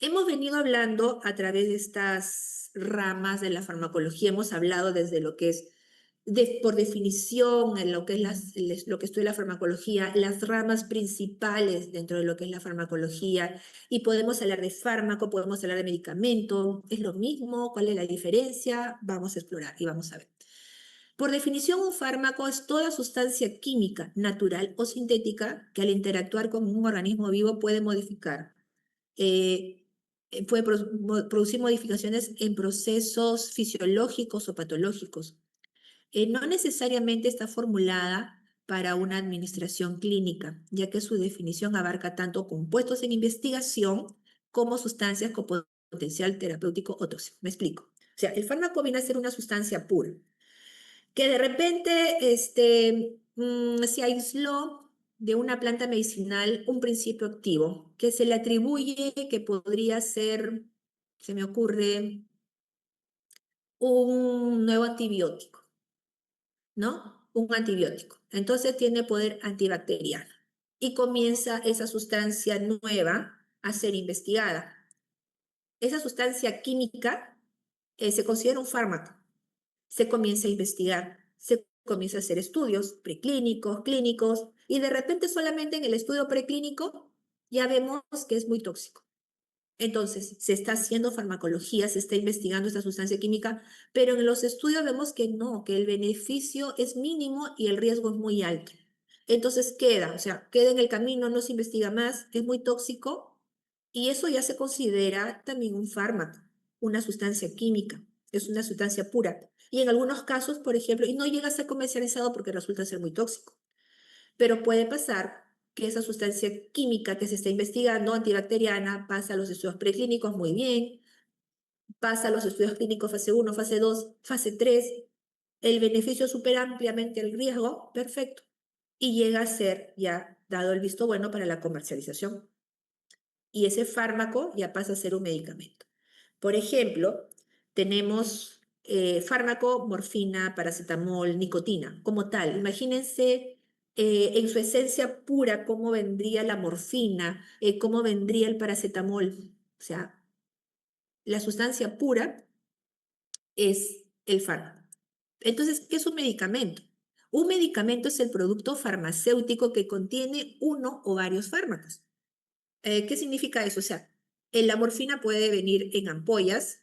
Speaker 1: hemos venido hablando a través de estas ramas de la farmacología, hemos hablado desde lo que es, por definición, en lo que es lo que estudia la farmacología, las ramas principales dentro de lo que es la farmacología, y podemos hablar de fármaco, podemos hablar de medicamento, ¿es lo mismo? ¿Cuál es la diferencia? Vamos a explorar y vamos a ver. Por definición, un fármaco es toda sustancia química, natural o sintética que al interactuar con un organismo vivo puede modificar puede producir modificaciones en procesos fisiológicos o patológicos. No necesariamente está formulada para una administración clínica, ya que su definición abarca tanto compuestos en investigación como sustancias con potencial terapéutico o tóxico. Me explico. O sea, el fármaco viene a ser una sustancia pura, que de repente se aisló de una planta medicinal un principio activo que se le atribuye que podría ser, se me ocurre, un nuevo antibiótico, ¿no? Un antibiótico. Entonces tiene poder antibacteriano y comienza esa sustancia nueva a ser investigada. Esa sustancia química se considera un fármaco. Se comienza a investigar, se comienza a hacer estudios preclínicos, clínicos, y de repente solamente en el estudio preclínico ya vemos que es muy tóxico. Entonces, se está haciendo farmacología, se está investigando esta sustancia química, pero en los estudios vemos que no, que el beneficio es mínimo y el riesgo es muy alto. Entonces queda, o sea, queda en el camino, no se investiga más, es muy tóxico y eso ya se considera también un fármaco, una sustancia química, es una sustancia pura. Y en algunos casos, por ejemplo, y no llega a ser comercializado porque resulta ser muy tóxico, pero puede pasar que esa sustancia química que se está investigando, antibacteriana, pasa a los estudios preclínicos muy bien, pasa a los estudios clínicos fase 1, fase 2, fase 3, el beneficio supera ampliamente el riesgo, perfecto, y llega a ser ya dado el visto bueno para la comercialización. Y ese fármaco ya pasa a ser un medicamento. Por ejemplo, tenemos fármaco, morfina, paracetamol, nicotina, como tal. Imagínense en su esencia pura cómo vendría la morfina, cómo vendría el paracetamol. O sea, la sustancia pura es el fármaco. Entonces, ¿qué es un medicamento? Un medicamento es el producto farmacéutico que contiene uno o varios fármacos. ¿Qué significa eso? O sea, la morfina puede venir en ampollas,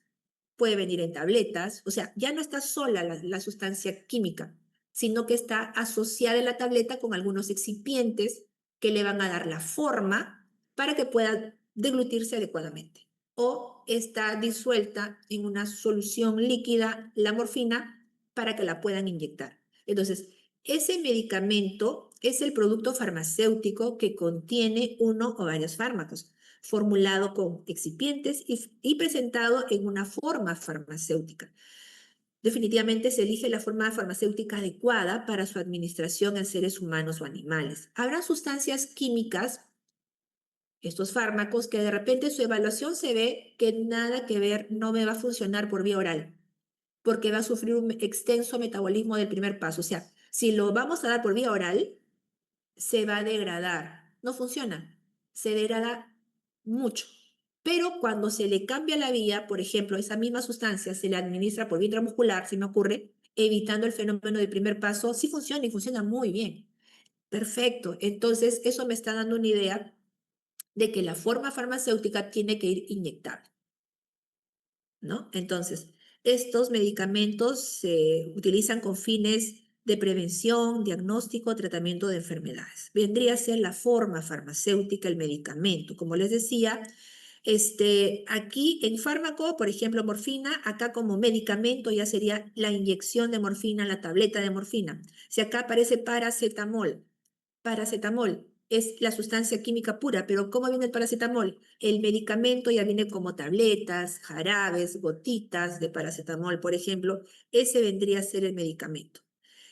Speaker 1: puede venir en tabletas, o sea, ya no está sola la sustancia química, sino que está asociada en la tableta con algunos excipientes que le van a dar la forma para que pueda deglutirse adecuadamente. O está disuelta en una solución líquida, la morfina, para que la puedan inyectar. Entonces, ese medicamento es el producto farmacéutico que contiene uno o varios fármacos, formulado con excipientes y presentado en una forma farmacéutica. Definitivamente se elige la forma farmacéutica adecuada para su administración en seres humanos o animales. Habrá sustancias químicas, estos fármacos, que de repente su evaluación se ve que nada que ver, no me va a funcionar por vía oral, porque va a sufrir un extenso metabolismo del primer paso. O sea, si lo vamos a dar por vía oral, se va a degradar. No funciona. Se degrada mucho. Pero cuando se le cambia la vía, por ejemplo, esa misma sustancia se le administra por vía intramuscular, si me ocurre, evitando el fenómeno del primer paso, sí funciona y funciona muy bien. Perfecto. Entonces, eso me está dando una idea de que la forma farmacéutica tiene que ir inyectable, ¿no? Entonces, estos medicamentos se utilizan con fines de prevención, diagnóstico, tratamiento de enfermedades. Vendría a ser la forma farmacéutica, el medicamento. Como les decía, aquí en fármaco, por ejemplo, morfina, acá como medicamento ya sería la inyección de morfina, la tableta de morfina. Si acá aparece paracetamol, paracetamol, es la sustancia química pura, pero ¿cómo viene el paracetamol? El medicamento ya viene como tabletas, jarabes, gotitas de paracetamol, por ejemplo. Ese vendría a ser el medicamento.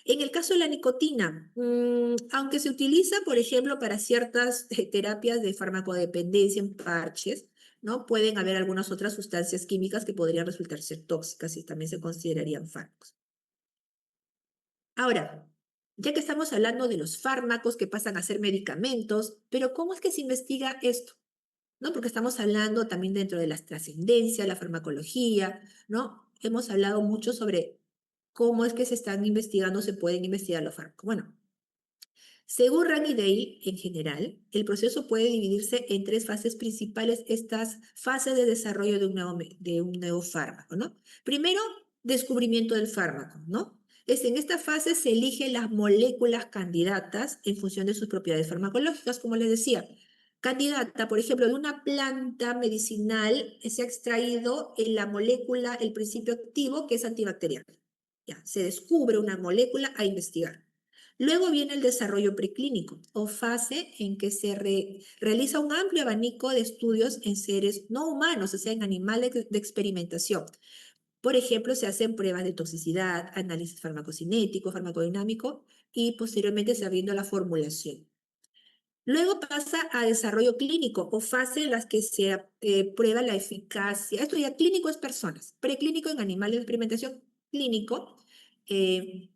Speaker 1: En el caso de la nicotina, aunque se utiliza, por ejemplo, para ciertas terapias de farmacodependencia en parches, ¿no? Pueden haber algunas otras sustancias químicas que podrían resultar ser tóxicas y también se considerarían fármacos. Ahora, ya que estamos hablando de los fármacos que pasan a ser medicamentos, pero ¿cómo es que se investiga esto? ¿No? Porque estamos hablando también dentro de la trascendencia, la farmacología, ¿no? Hemos hablado mucho sobre cómo es que se están investigando, se pueden investigar los fármacos. Bueno, según Rand y Dale, en general, el proceso puede dividirse en tres fases principales, estas fases de desarrollo de un nuevo fármaco, ¿no? Primero, descubrimiento del fármaco, ¿no? En esta fase se eligen las moléculas candidatas en función de sus propiedades farmacológicas, como les decía. Candidata, por ejemplo, de una planta medicinal se ha extraído en la molécula, el principio activo, que es antibacteriano. Ya, se descubre una molécula a investigar. Luego viene el desarrollo preclínico o fase en que se realiza un amplio abanico de estudios en seres no humanos, o sea, en animales de experimentación. Por ejemplo, se hacen pruebas de toxicidad, análisis farmacocinético, farmacodinámico y posteriormente se va viendo la formulación. Luego pasa a desarrollo clínico o fase en las que se prueba la eficacia. Esto ya clínico es personas, preclínico en animales de experimentación, clínico eh,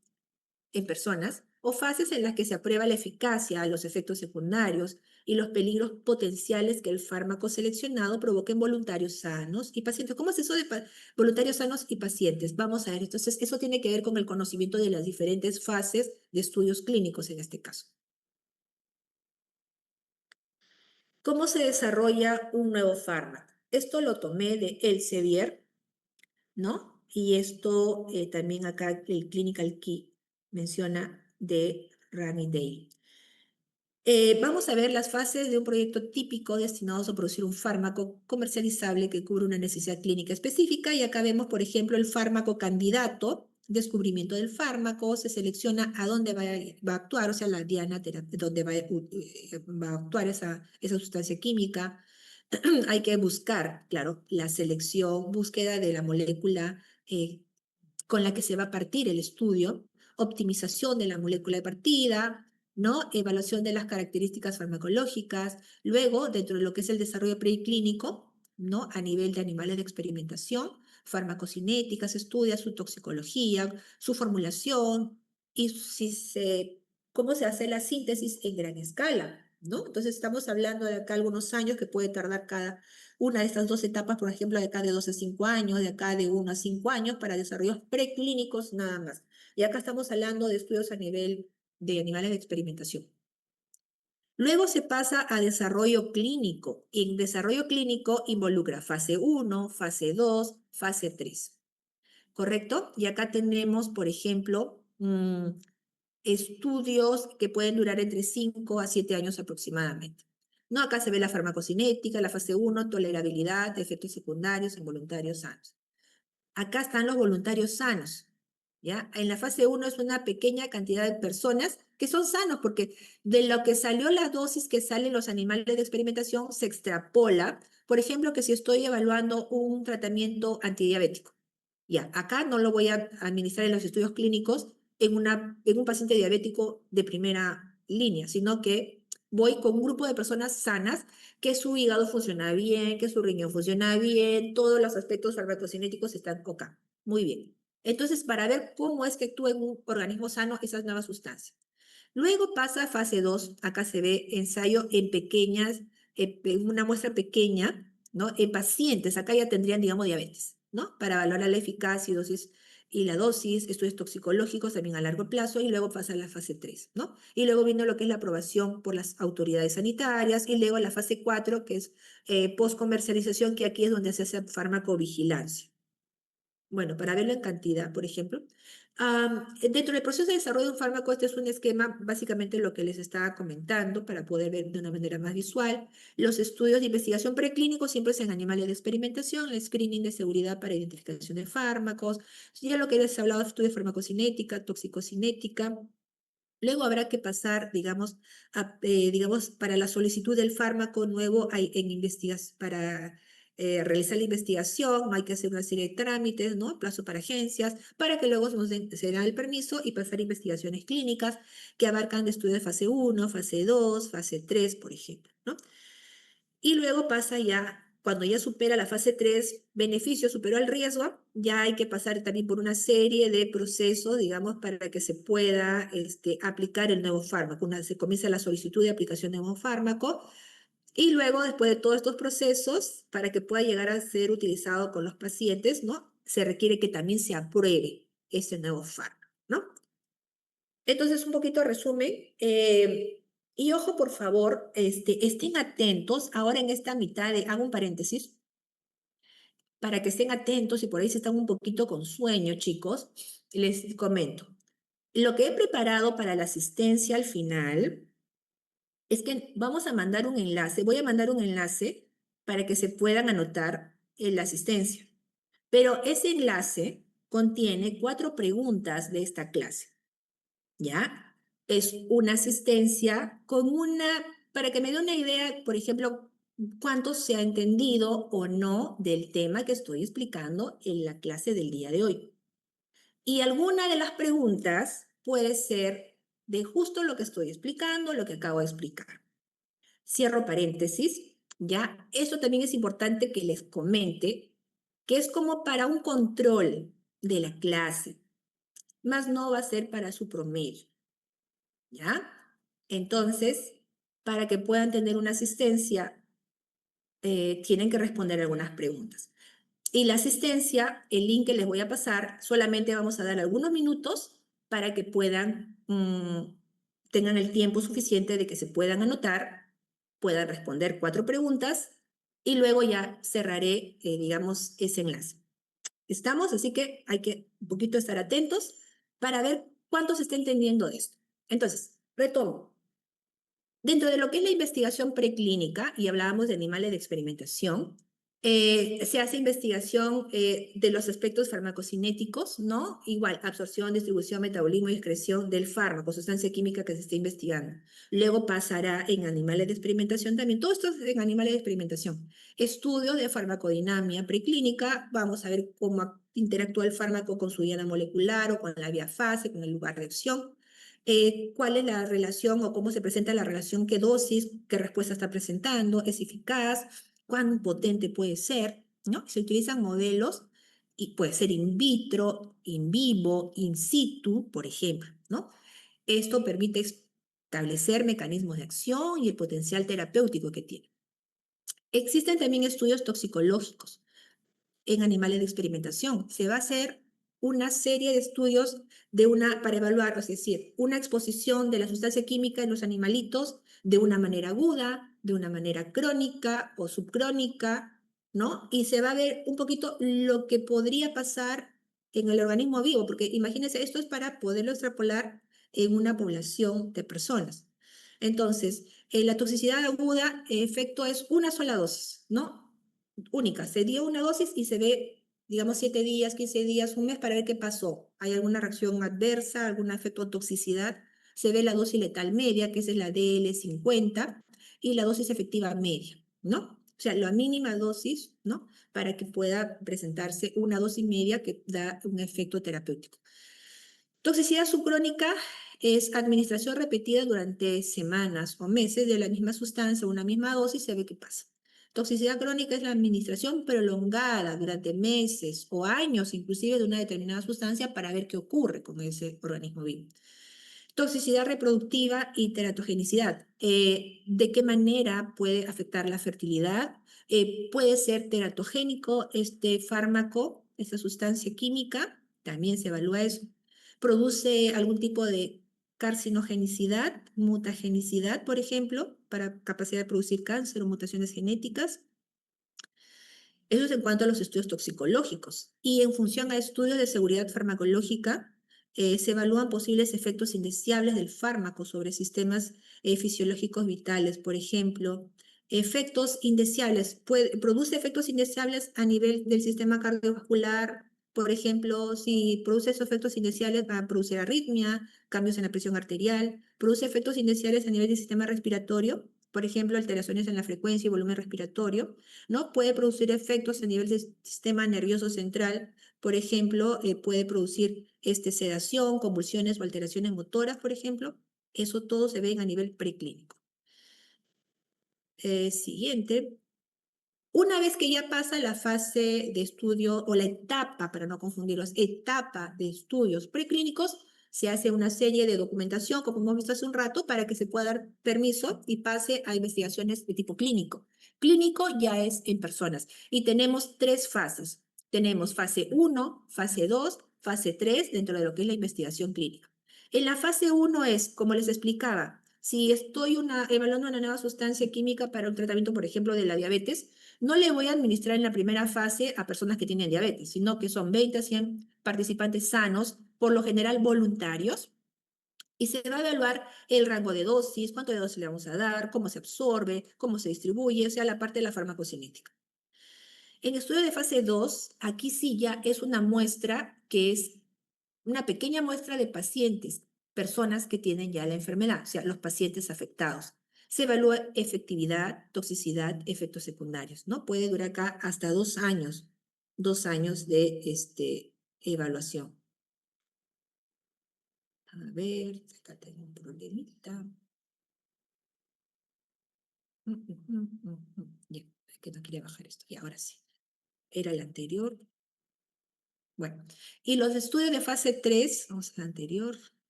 Speaker 1: en personas, o fases en las que se aprueba la eficacia, los efectos secundarios y los peligros potenciales que el fármaco seleccionado provoque en voluntarios sanos y pacientes. ¿Cómo es eso de voluntarios sanos y pacientes? Vamos a ver, entonces eso tiene que ver con el conocimiento de las diferentes fases de estudios clínicos en este caso. ¿Cómo se desarrolla un nuevo fármaco? Esto lo tomé de Elsevier, ¿no? Y esto también acá el Clinical Key menciona de Rami Day. Vamos a ver las fases de un proyecto típico destinado a producir un fármaco comercializable que cubre una necesidad clínica específica. Y acá vemos, por ejemplo, el fármaco candidato, descubrimiento del fármaco, se selecciona a dónde va a actuar, o sea, la diana donde va a actuar esa sustancia química. Hay que buscar, claro, la selección, búsqueda de la molécula con la que se va a partir el estudio, optimización de la molécula de partida, ¿no? Evaluación de las características farmacológicas, luego dentro de lo que es el desarrollo preclínico, ¿no? A nivel de animales de experimentación, farmacocinética, se estudia su toxicología, su formulación y cómo se hace la síntesis en gran escala, ¿no? Entonces estamos hablando de acá algunos años que puede tardar cada una de estas dos etapas, por ejemplo, de acá de 2 a 5 años, de acá de 1 a 5 años para desarrollos preclínicos nada más. Y acá estamos hablando de estudios a nivel de animales de experimentación. Luego se pasa a desarrollo clínico. Y en desarrollo clínico involucra fase 1, fase 2, fase 3. ¿Correcto? Y acá tenemos, por ejemplo, estudios que pueden durar entre 5 a 7 años aproximadamente. No, acá se ve la farmacocinética, la fase 1, tolerabilidad, efectos secundarios en voluntarios sanos. Acá están los voluntarios sanos, ¿ya? En la fase 1 es una pequeña cantidad de personas que son sanos, porque de lo que salió la dosis que salen los animales de experimentación se extrapola. Por ejemplo, que si estoy evaluando un tratamiento antidiabético, ya, acá no lo voy a administrar en los estudios clínicos en un paciente diabético de primera línea, sino que voy con un grupo de personas sanas, que su hígado funciona bien, que su riñón funciona bien, todos los aspectos farmacocinéticos están acá. Muy bien. Entonces, para ver cómo es que actúa en un organismo sano esas nuevas sustancias. Luego pasa a fase 2, acá se ve ensayo en pequeñas, en una muestra pequeña, ¿no? En pacientes, acá ya tendrían, digamos, diabetes, ¿no? Para valorar la eficacia y la dosis, estudios toxicológicos también a largo plazo, y luego pasa a la fase 3, ¿no? Y luego viene lo que es la aprobación por las autoridades sanitarias, y luego la fase 4, que es post-comercialización, que aquí es donde se hace farmacovigilancia. Bueno, para verlo en cantidad, por ejemplo. Dentro del proceso de desarrollo de un fármaco, este es un esquema, básicamente lo que les estaba comentando, para poder ver de una manera más visual. Los estudios de investigación preclínicos siempre es en animales de experimentación, el screening de seguridad para identificación de fármacos, ya lo que les he hablado, estudio de farmacocinética, toxicocinética, Luego habrá que pasar, digamos, digamos, para la solicitud del fármaco nuevo para realizar la investigación, hay que hacer una serie de trámites, ¿no? Plazo para agencias, para que luego se da el permiso y pasar a investigaciones clínicas que abarcan estudios de fase 1, fase 2, fase 3, por ejemplo, ¿no? Y luego pasa ya, cuando ya supera la fase 3, beneficio superó el riesgo, ya hay que pasar también por una serie de procesos, digamos, para que se pueda aplicar el nuevo fármaco. Se comienza la solicitud de aplicación de nuevo fármaco y luego, después de todos estos procesos, para que pueda llegar a ser utilizado con los pacientes, ¿no? Se requiere que también se apruebe ese nuevo fármaco, ¿no? Entonces, un poquito resumen. Y ojo, por favor, estén atentos. Ahora en esta mitad, hago un paréntesis, para que estén atentos y por ahí si están un poquito con sueño, chicos, les comento. Lo que he preparado para la asistencia al final es que vamos a mandar un enlace, voy a mandar un enlace para que se puedan anotar en la asistencia. Pero ese enlace contiene 4 preguntas de esta clase. ¿Ya? Es una asistencia con para que me dé una idea, por ejemplo, cuánto se ha entendido o no del tema que estoy explicando en la clase del día de hoy. Y alguna de las preguntas puede ser de justo lo que estoy explicando, lo que acabo de explicar. Cierro paréntesis, ¿ya? Eso también es importante que les comente, que es como para un control de la clase, más no va a ser para su promedio. ¿Ya? Entonces, para que puedan tener una asistencia, tienen que responder algunas preguntas. Y la asistencia, el link que les voy a pasar, solamente vamos a dar algunos minutos para que tengan el tiempo suficiente de que se puedan anotar, puedan responder 4 preguntas y luego ya cerraré, digamos, ese enlace. ¿Estamos? Así que hay que un poquito estar atentos para ver cuánto se está entendiendo de esto. Entonces, retomo. Dentro de lo que es la investigación preclínica, y hablábamos de animales de experimentación, se hace investigación de los aspectos farmacocinéticos, ¿no? Igual, absorción, distribución, metabolismo y excreción del fármaco, sustancia química que se está investigando. Luego pasará en animales de experimentación también, todo esto es en animales de experimentación. Estudios de farmacodinamia preclínica, vamos a ver cómo interactúa el fármaco con su diana molecular o con la vía fase, con el lugar de acción. Cuál es la relación o cómo se presenta la relación, qué dosis, qué respuesta está presentando, es eficaz, cuán potente puede ser, ¿no? Se utilizan modelos y puede ser in vitro, in vivo, in situ, por ejemplo, ¿no? Esto permite establecer mecanismos de acción y el potencial terapéutico que tiene. Existen también estudios toxicológicos en animales de experimentación. Se va a hacer una serie de estudios para evaluar, es decir, una exposición de la sustancia química en los animalitos de una manera aguda, de una manera crónica o subcrónica, ¿no? Y se va a ver un poquito lo que podría pasar en el organismo vivo, porque imagínense, esto es para poderlo extrapolar en una población de personas. Entonces, la toxicidad aguda, en efecto, es una sola dosis, ¿no? Única. Se dio una dosis y se ve, digamos, 7 días, 15 días, un mes para ver qué pasó. ¿Hay alguna reacción adversa, algún efecto de toxicidad? Se ve la dosis letal media, que es la DL50, y la dosis efectiva media, ¿no? O sea, la mínima dosis, ¿no? Para que pueda presentarse una dosis media que da un efecto terapéutico. Toxicidad subcrónica es administración repetida durante semanas o meses de la misma sustancia, una misma dosis, se ve qué pasa. Toxicidad crónica es la administración prolongada durante meses o años, inclusive de una determinada sustancia, para ver qué ocurre con ese organismo vivo. Toxicidad reproductiva y teratogenicidad. ¿De qué manera puede afectar la fertilidad? Puede ser teratogénico este fármaco, esta sustancia química, también se evalúa eso. Produce algún tipo de carcinogenicidad, mutagenicidad, por ejemplo, para capacidad de producir cáncer o mutaciones genéticas. Eso es en cuanto a los estudios toxicológicos. Y en función a estudios de seguridad farmacológica, se evalúan posibles efectos indeseables del fármaco sobre sistemas fisiológicos vitales. Por ejemplo, efectos indeseables, produce efectos indeseables a nivel del sistema cardiovascular, Por ejemplo, si produce esos efectos iniciales, va a producir arritmia, cambios en la presión arterial, produce efectos iniciales a nivel del sistema respiratorio, por ejemplo, alteraciones en la frecuencia y volumen respiratorio, ¿no? Puede producir efectos a nivel del sistema nervioso central, por ejemplo, puede producir sedación, convulsiones o alteraciones motoras, por ejemplo. Eso todo se ve a nivel preclínico. Siguiente. Una vez que ya pasa la fase de estudio o la etapa, para no confundirlos, etapa de estudios preclínicos, se hace una serie de documentación, como hemos visto hace un rato, para que se pueda dar permiso y pase a investigaciones de tipo clínico. Clínico ya es en personas y tenemos tres fases. Tenemos fase 1, fase 2, fase 3 dentro de lo que es la investigación clínica. En la fase 1 es, como les explicaba, si estoy evaluando una nueva sustancia química para un tratamiento, por ejemplo, de la diabetes, no le voy a administrar en la primera fase a personas que tienen diabetes, sino que son 20 a 100 participantes sanos, por lo general voluntarios, y se va a evaluar el rango de dosis, cuánto de dosis le vamos a dar, cómo se absorbe, cómo se distribuye, o sea, la parte de la farmacocinética. En estudio de fase 2, aquí sí ya es una muestra que es una pequeña muestra de pacientes, personas que tienen ya la enfermedad, o sea, los pacientes afectados. Se evalúa efectividad, toxicidad, efectos secundarios, ¿no? Puede durar acá hasta 2 años de evaluación. A ver, acá tengo un problemita. Ya, es que no quería bajar esto. Y ahora sí. Era el anterior. Bueno, y los estudios de fase 3, vamos al anterior.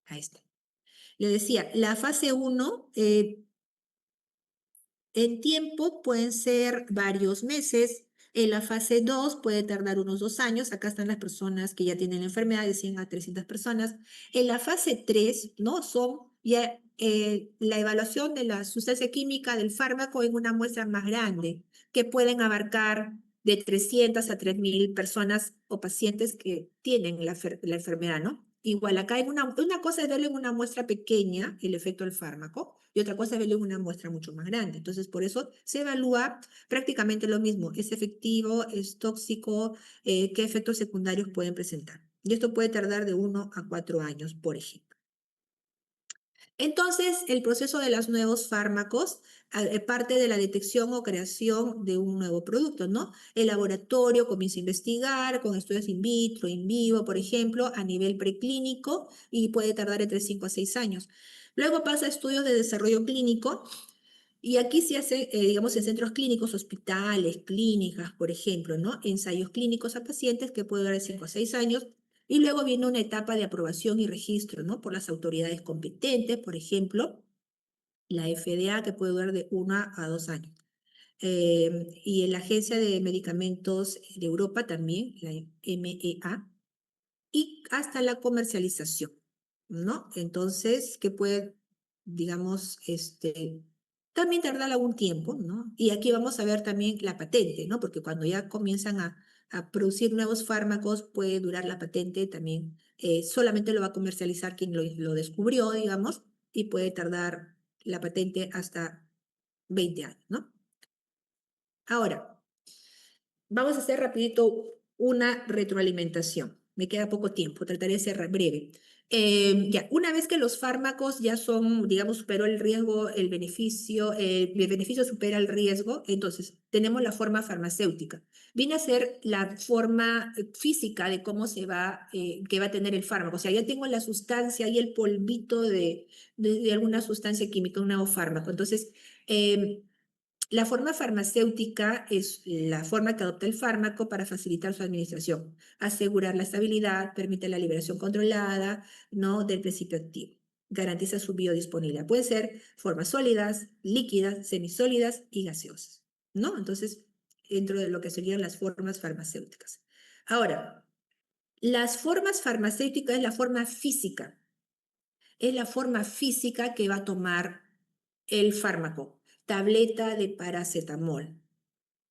Speaker 1: Ahí está. Le decía, la fase 1 en tiempo pueden ser varios meses. En la fase 2 puede tardar unos 2 años. Acá están las personas que ya tienen la enfermedad, de 100 a 300 personas. En la fase 3, ¿no? Son ya la evaluación de la sustancia química del fármaco en una muestra más grande, que pueden abarcar de 300 a 3.000 personas o pacientes que tienen la enfermedad, ¿no? Igual, acá hay una cosa es verlo en una muestra pequeña, el efecto del fármaco, y otra cosa es verlo en una muestra mucho más grande. Entonces, por eso se evalúa prácticamente lo mismo. ¿Es efectivo? ¿Es tóxico? ¿Qué efectos secundarios pueden presentar? Y esto puede tardar de 1 a 4 años, por ejemplo. Entonces, el proceso de los nuevos fármacos parte de la detección o creación de un nuevo producto, ¿no? El laboratorio comienza a investigar con estudios in vitro, in vivo, por ejemplo, a nivel preclínico y puede tardar entre 5 a 6 años. Luego pasa a estudios de desarrollo clínico y aquí se hace, digamos, en centros clínicos, hospitales, clínicas, por ejemplo, ¿no? Ensayos clínicos a pacientes que puede durar de 5 a 6 años. Y luego viene una etapa de aprobación y registro, ¿no? Por las autoridades competentes, por ejemplo, la FDA, que puede durar de 1 a 2 años. Y en la Agencia de Medicamentos de Europa también, la EMEA, y hasta la comercialización, ¿no? Entonces, que puede, digamos, también tardar algún tiempo, ¿no? Y aquí vamos a ver también la patente, ¿no? Porque cuando ya comienzan a producir nuevos fármacos, puede durar la patente también. Solamente lo va a comercializar quien lo descubrió, digamos, y puede tardar la patente hasta 20 años, ¿no? Ahora, vamos a hacer rapidito una retroalimentación. Me queda poco tiempo, trataré de ser breve. Ya, una vez que los fármacos ya son, digamos, superó el riesgo, el beneficio supera el riesgo, entonces tenemos la forma farmacéutica. Viene a ser la forma física de cómo que va a tener el fármaco. O sea, ya tengo la sustancia y el polvito de alguna sustancia química, un nuevo fármaco. Entonces, la forma farmacéutica es la forma que adopta el fármaco para facilitar su administración, asegurar la estabilidad, permite la liberación controlada, ¿no? Del principio activo, garantiza su biodisponibilidad. Puede ser formas sólidas, líquidas, semisólidas y gaseosas, ¿no? Entonces, dentro de lo que serían las formas farmacéuticas. Ahora, las formas farmacéuticas es la forma física que va a tomar el fármaco, tableta de paracetamol,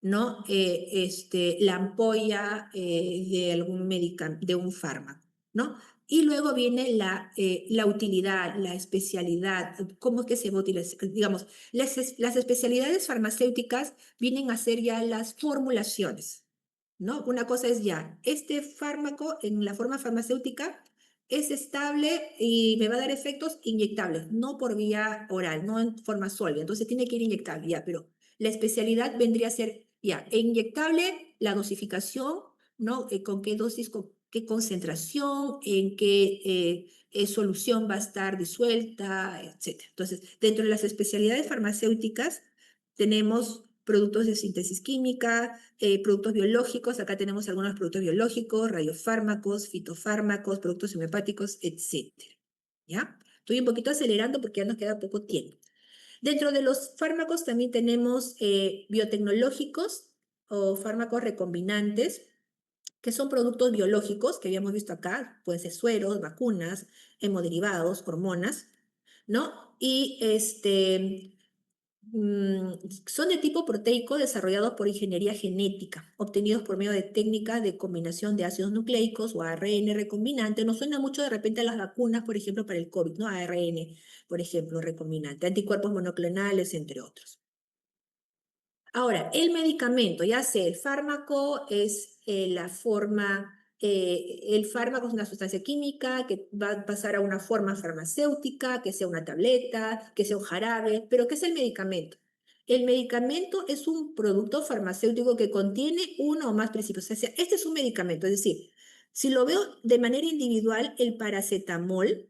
Speaker 1: ¿no? La ampolla de algún de un fármaco, ¿no? Y luego viene la utilidad, la especialidad, cómo es que se va a utilizar. Digamos, las especialidades farmacéuticas vienen a ser ya las formulaciones, ¿no? Una cosa es ya, este fármaco en la forma farmacéutica es estable y me va a dar efectos inyectables, no por vía oral, no en forma sólida, entonces tiene que ir inyectable, ya, pero la especialidad vendría a ser, ya, inyectable, la dosificación, ¿no? Con qué dosis, con qué concentración, en qué solución va a estar disuelta, etc. Entonces, dentro de las especialidades farmacéuticas tenemos productos de síntesis química, productos biológicos, acá tenemos algunos productos biológicos, radiofármacos, fitofármacos, productos homeopáticos, etc. ¿Ya? Estoy un poquito acelerando porque ya nos queda poco tiempo. Dentro de los fármacos también tenemos biotecnológicos o fármacos recombinantes, que son productos biológicos que habíamos visto acá, pueden ser sueros, vacunas, hemoderivados, hormonas, ¿no? Y son de tipo proteico desarrollados por ingeniería genética, obtenidos por medio de técnicas de combinación de ácidos nucleicos o ARN recombinante. Nos suena mucho de repente a las vacunas, por ejemplo, para el COVID, ¿no? ARN, por ejemplo, recombinante, anticuerpos monoclonales, entre otros. Ahora, el medicamento, ya sea el fármaco, es la forma, el fármaco es una sustancia química que va a pasar a una forma farmacéutica, que sea una tableta, que sea un jarabe, pero ¿qué es el medicamento? El medicamento es un producto farmacéutico que contiene uno o más principios. O sea, este es un medicamento, es decir, si lo veo de manera individual, el paracetamol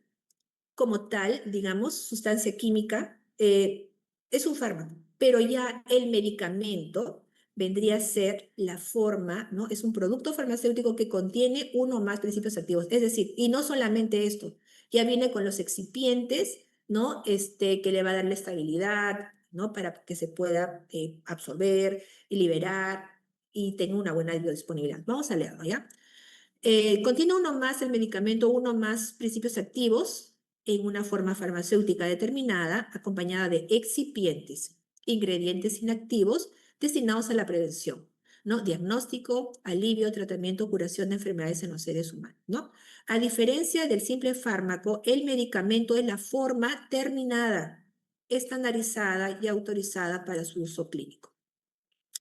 Speaker 1: como tal, digamos, sustancia química, es un fármaco, pero ya el medicamento vendría a ser la forma, ¿no? Es un producto farmacéutico que contiene uno o más principios activos. Es decir, y no solamente esto, ya viene con los excipientes, ¿no? Que le va a dar la estabilidad, ¿no? Para que se pueda absorber y liberar y tenga una buena biodisponibilidad. Vamos a leerlo, ¿ya? Contiene uno más el medicamento, uno más principios activos en una forma farmacéutica determinada, acompañada de excipientes, ingredientes inactivos destinados a la prevención, ¿no? Diagnóstico, alivio, tratamiento, curación de enfermedades en los seres humanos, ¿no? A diferencia del simple fármaco, el medicamento es la forma terminada, estandarizada y autorizada para su uso clínico.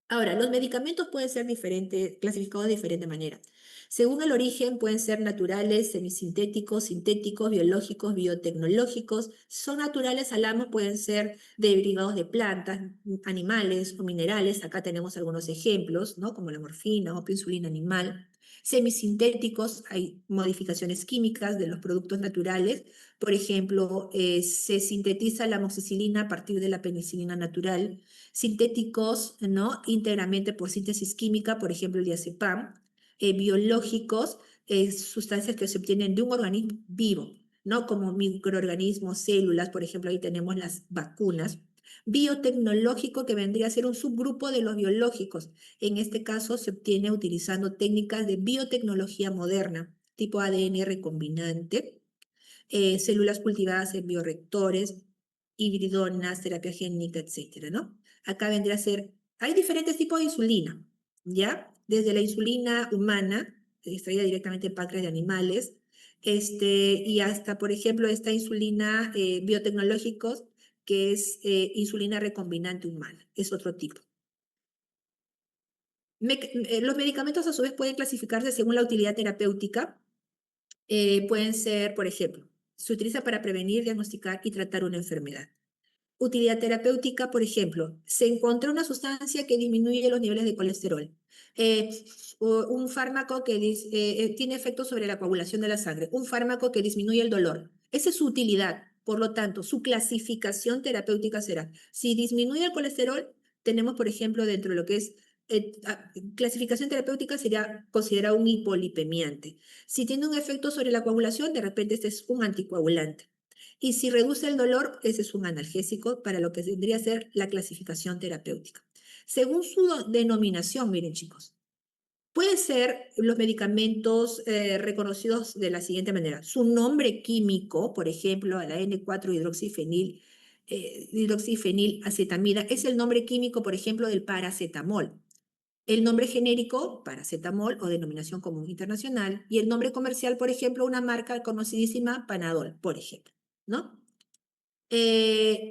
Speaker 1: Ahora, los medicamentos pueden ser clasificados de diferente manera. Según el origen, pueden ser naturales, semisintéticos, sintéticos, biológicos, biotecnológicos. Son naturales, hablamos, pueden ser derivados de plantas, animales o minerales. Acá tenemos algunos ejemplos, ¿no? Como la morfina o insulina animal. Semisintéticos, hay modificaciones químicas de los productos naturales. Por ejemplo, se sintetiza la amoxicilina a partir de la penicilina natural. Sintéticos, ¿no? Íntegramente por síntesis química, por ejemplo, el diazepam. Biológicos, sustancias que se obtienen de un organismo vivo, ¿no? Como microorganismos, células, por ejemplo, ahí tenemos las vacunas. Biotecnológico, que vendría a ser un subgrupo de los biológicos. En este caso se obtiene utilizando técnicas de biotecnología moderna, tipo ADN recombinante, células cultivadas en bioreactores, hibridonas, terapia génica, etcétera, ¿no? Acá vendría a ser, hay diferentes tipos de insulina, ¿ya? Desde la insulina humana, extraída directamente en páncreas de animales, y hasta, por ejemplo, esta insulina biotecnológicos, que es insulina recombinante humana, es otro tipo. Los medicamentos a su vez pueden clasificarse según la utilidad terapéutica. Pueden ser, por ejemplo, se utiliza para prevenir, diagnosticar y tratar una enfermedad. Utilidad terapéutica, por ejemplo, se encontró una sustancia que disminuye los niveles de colesterol. Un fármaco que tiene efectos sobre la coagulación de la sangre. Un fármaco que disminuye el dolor. Esa es su utilidad. Por lo tanto, su clasificación terapéutica será, si disminuye el colesterol, tenemos, por ejemplo, dentro de lo que es clasificación terapéutica, sería considerado un hipolipemiante. Si tiene un efecto sobre la coagulación, de repente este es un anticoagulante. Y si reduce el dolor, ese es un analgésico para lo que tendría a ser la clasificación terapéutica. Según su denominación, miren chicos, pueden ser los medicamentos reconocidos de la siguiente manera. Su nombre químico, por ejemplo, la N4-hidroxifenil, hidroxifenilacetamida, es el nombre químico, por ejemplo, del paracetamol. El nombre genérico, paracetamol o denominación común internacional, y el nombre comercial, por ejemplo, una marca conocidísima, Panadol, por ejemplo, ¿no?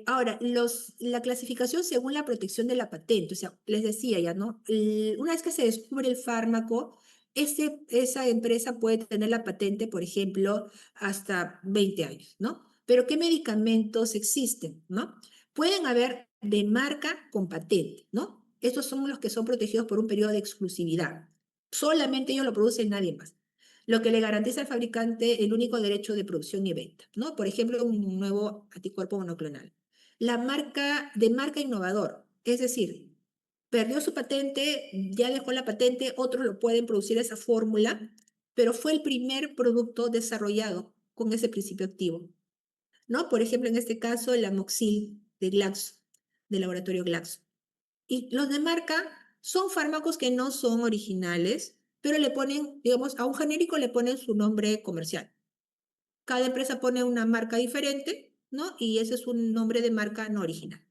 Speaker 1: Ahora, la clasificación según la protección de la patente, o sea, les decía ya, ¿no? Una vez que se descubre el fármaco, esa empresa puede tener la patente, por ejemplo, hasta 20 años, ¿no? Pero ¿qué medicamentos existen, ¿no? Pueden haber de marca con patente, ¿no? Estos son los que son protegidos por un periodo de exclusividad. Solamente ellos lo producen, nadie más, lo que le garantiza al fabricante el único derecho de producción y venta, ¿no? Por ejemplo, un nuevo anticuerpo monoclonal. De marca innovador, es decir, perdió su patente, ya dejó la patente, otros lo pueden producir esa fórmula, pero fue el primer producto desarrollado con ese principio activo, ¿no? Por ejemplo, en este caso, el amoxil de Glaxo, del laboratorio Glaxo. Y los de marca son fármacos que no son originales, pero le ponen, digamos, a un genérico le ponen su nombre comercial. Cada empresa pone una marca diferente, ¿no? Y ese es un nombre de marca no original.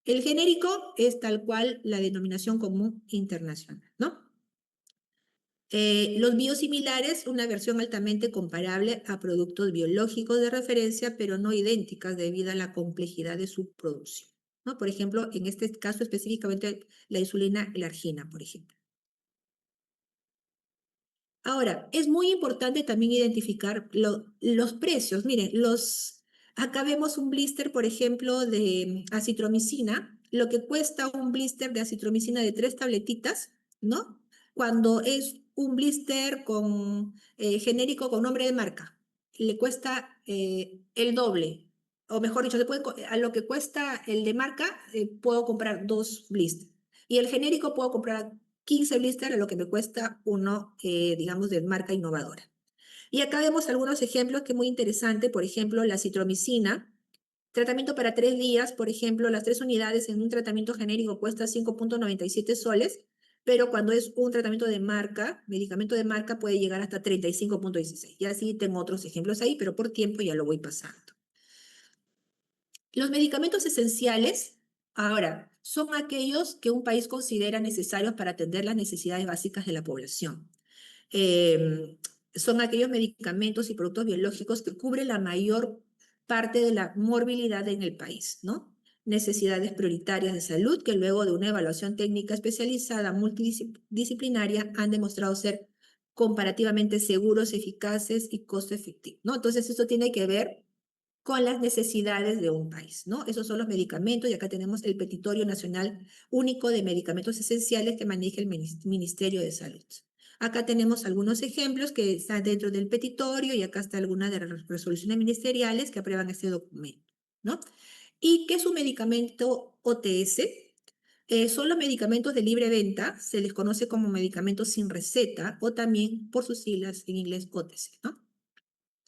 Speaker 1: El genérico es tal cual la denominación común internacional, ¿no? Los biosimilares, una versión altamente comparable a productos biológicos de referencia, pero no idénticas debido a la complejidad de su producción, ¿no? Por ejemplo, en este caso específicamente la insulina glargina, por ejemplo. Ahora, es muy importante también identificar los precios. Miren, acá vemos un blister, por ejemplo, de acitromicina, lo que cuesta un blister de acitromicina de 3 tabletitas, ¿no? Cuando es un blister genérico con nombre de marca, le cuesta el doble, o mejor dicho, a lo que cuesta el de marca, puedo comprar 2 blisters. Y el genérico puedo comprar 15 blisters a lo que me cuesta uno, digamos, de marca innovadora. Y acá vemos algunos ejemplos que es muy interesante, por ejemplo, la citromicina, tratamiento para 3 días, por ejemplo, las 3 unidades en un tratamiento genérico cuesta 5.97 soles, pero cuando es un tratamiento de marca, medicamento de marca, puede llegar hasta 35.16. Y así tengo otros ejemplos ahí, pero por tiempo ya lo voy pasando. Los medicamentos esenciales, ahora, son aquellos que un país considera necesarios para atender las necesidades básicas de la población. Eh, Son aquellos medicamentos y productos biológicos que cubren la mayor parte de la morbilidad en el país, ¿no? Necesidades prioritarias de salud que luego de una evaluación técnica especializada multidisciplinaria han demostrado ser comparativamente seguros, eficaces y costo efectivos, ¿no? Entonces, esto tiene que ver con las necesidades de un país, ¿no? Esos son los medicamentos y acá tenemos el Petitorio Nacional Único de Medicamentos Esenciales que maneja el Ministerio de Salud. Acá tenemos algunos ejemplos que están dentro del petitorio y acá está alguna de las resoluciones ministeriales que aprueban este documento, ¿no? ¿Y qué es un medicamento OTS? Son los medicamentos de libre venta, se les conoce como medicamentos sin receta o también por sus siglas en inglés OTC, ¿no?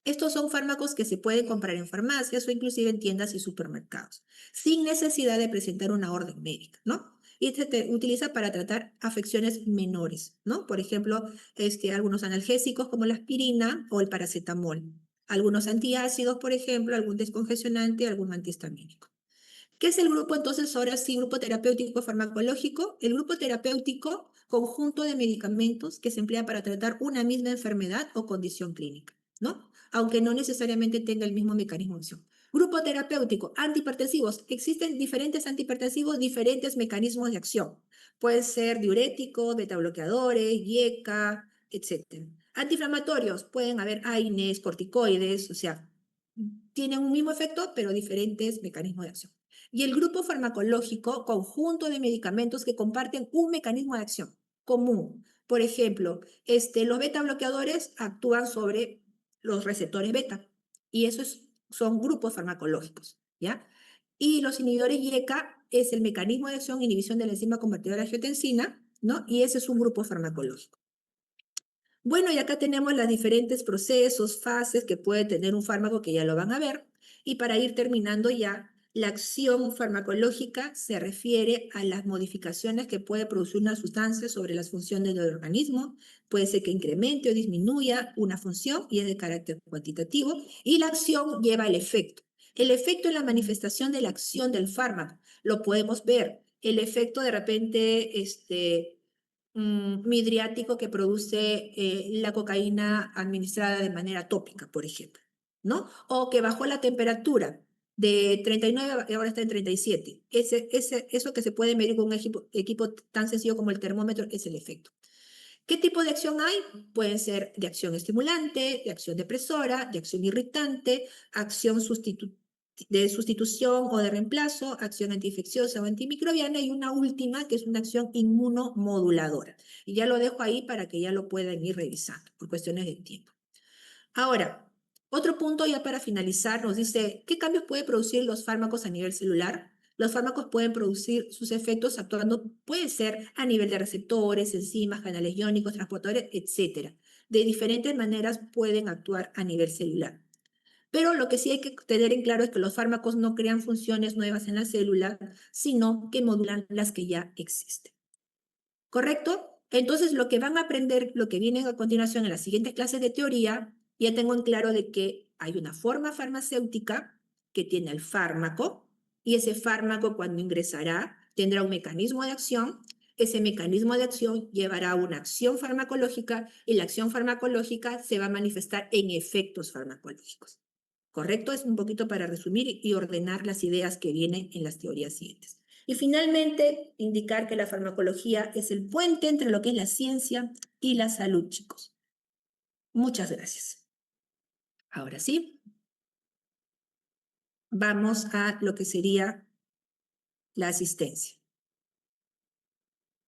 Speaker 1: Estos son fármacos que se pueden comprar en farmacias o inclusive en tiendas y supermercados, sin necesidad de presentar una orden médica, ¿no? Y se utiliza para tratar afecciones menores, ¿no? Por ejemplo, algunos analgésicos como la aspirina o el paracetamol, algunos antiácidos, por ejemplo, algún descongestionante, algún antihistamínico. ¿Qué es el grupo entonces? Ahora sí, grupo terapéutico farmacológico. El grupo terapéutico, conjunto de medicamentos que se emplea para tratar una misma enfermedad o condición clínica, ¿no? Aunque no necesariamente tenga el mismo mecanismo de acción. Grupo terapéutico, antihipertensivos. Existen diferentes antihipertensivos, diferentes mecanismos de acción. Puede ser diuréticos, betabloqueadores, IECA, etc. Antiinflamatorios, pueden haber AINES, corticoides, o sea, tienen un mismo efecto, pero diferentes mecanismos de acción. Y el grupo farmacológico, conjunto de medicamentos que comparten un mecanismo de acción común. Por ejemplo, los beta bloqueadores actúan sobre los receptores beta y esos son grupos farmacológicos, ¿ya? Y los inhibidores IECA es el mecanismo de acción e inhibición de la enzima convertidora de angiotensina, ¿no? Y ese es un grupo farmacológico. Bueno, y acá tenemos los diferentes procesos, fases que puede tener un fármaco que ya lo van a ver. Y para ir terminando ya, la acción farmacológica se refiere a las modificaciones que puede producir una sustancia sobre las funciones del organismo. Puede ser que incremente o disminuya una función y es de carácter cuantitativo. Y la acción lleva el efecto. El efecto es la manifestación de la acción del fármaco. Lo podemos ver. El efecto de repente, midriático que produce la cocaína administrada de manera tópica, por ejemplo, ¿no? O que bajó la temperatura. De 39 ahora está en 37. Eso que se puede medir con un equipo tan sencillo como el termómetro es el efecto. ¿Qué tipo de acción hay? Pueden ser de acción estimulante, de acción depresora, de acción irritante, acción de sustitución o de reemplazo, acción antiinfecciosa o antimicrobiana y una última que es una acción inmunomoduladora. Y ya lo dejo ahí para que ya lo puedan ir revisando por cuestiones de tiempo. Ahora, otro punto ya para finalizar nos dice, ¿qué cambios pueden producir los fármacos a nivel celular? Los fármacos pueden producir sus efectos actuando, puede ser a nivel de receptores, enzimas, canales iónicos, transportadores, etc. De diferentes maneras pueden actuar a nivel celular. Pero lo que sí hay que tener en claro es que los fármacos no crean funciones nuevas en la célula, sino que modulan las que ya existen. ¿Correcto? Entonces, lo que van a aprender, lo que viene a continuación en las siguientes clases de teoría, ya tengo en claro de que hay una forma farmacéutica que tiene el fármaco y ese fármaco cuando ingresará tendrá un mecanismo de acción. Ese mecanismo de acción llevará a una acción farmacológica y la acción farmacológica se va a manifestar en efectos farmacológicos. ¿Correcto? Es un poquito para resumir y ordenar las ideas que vienen en las teorías siguientes. Y finalmente, indicar que la farmacología es el puente entre lo que es la ciencia y la salud, chicos. Muchas gracias. Ahora sí, vamos a lo que sería la asistencia.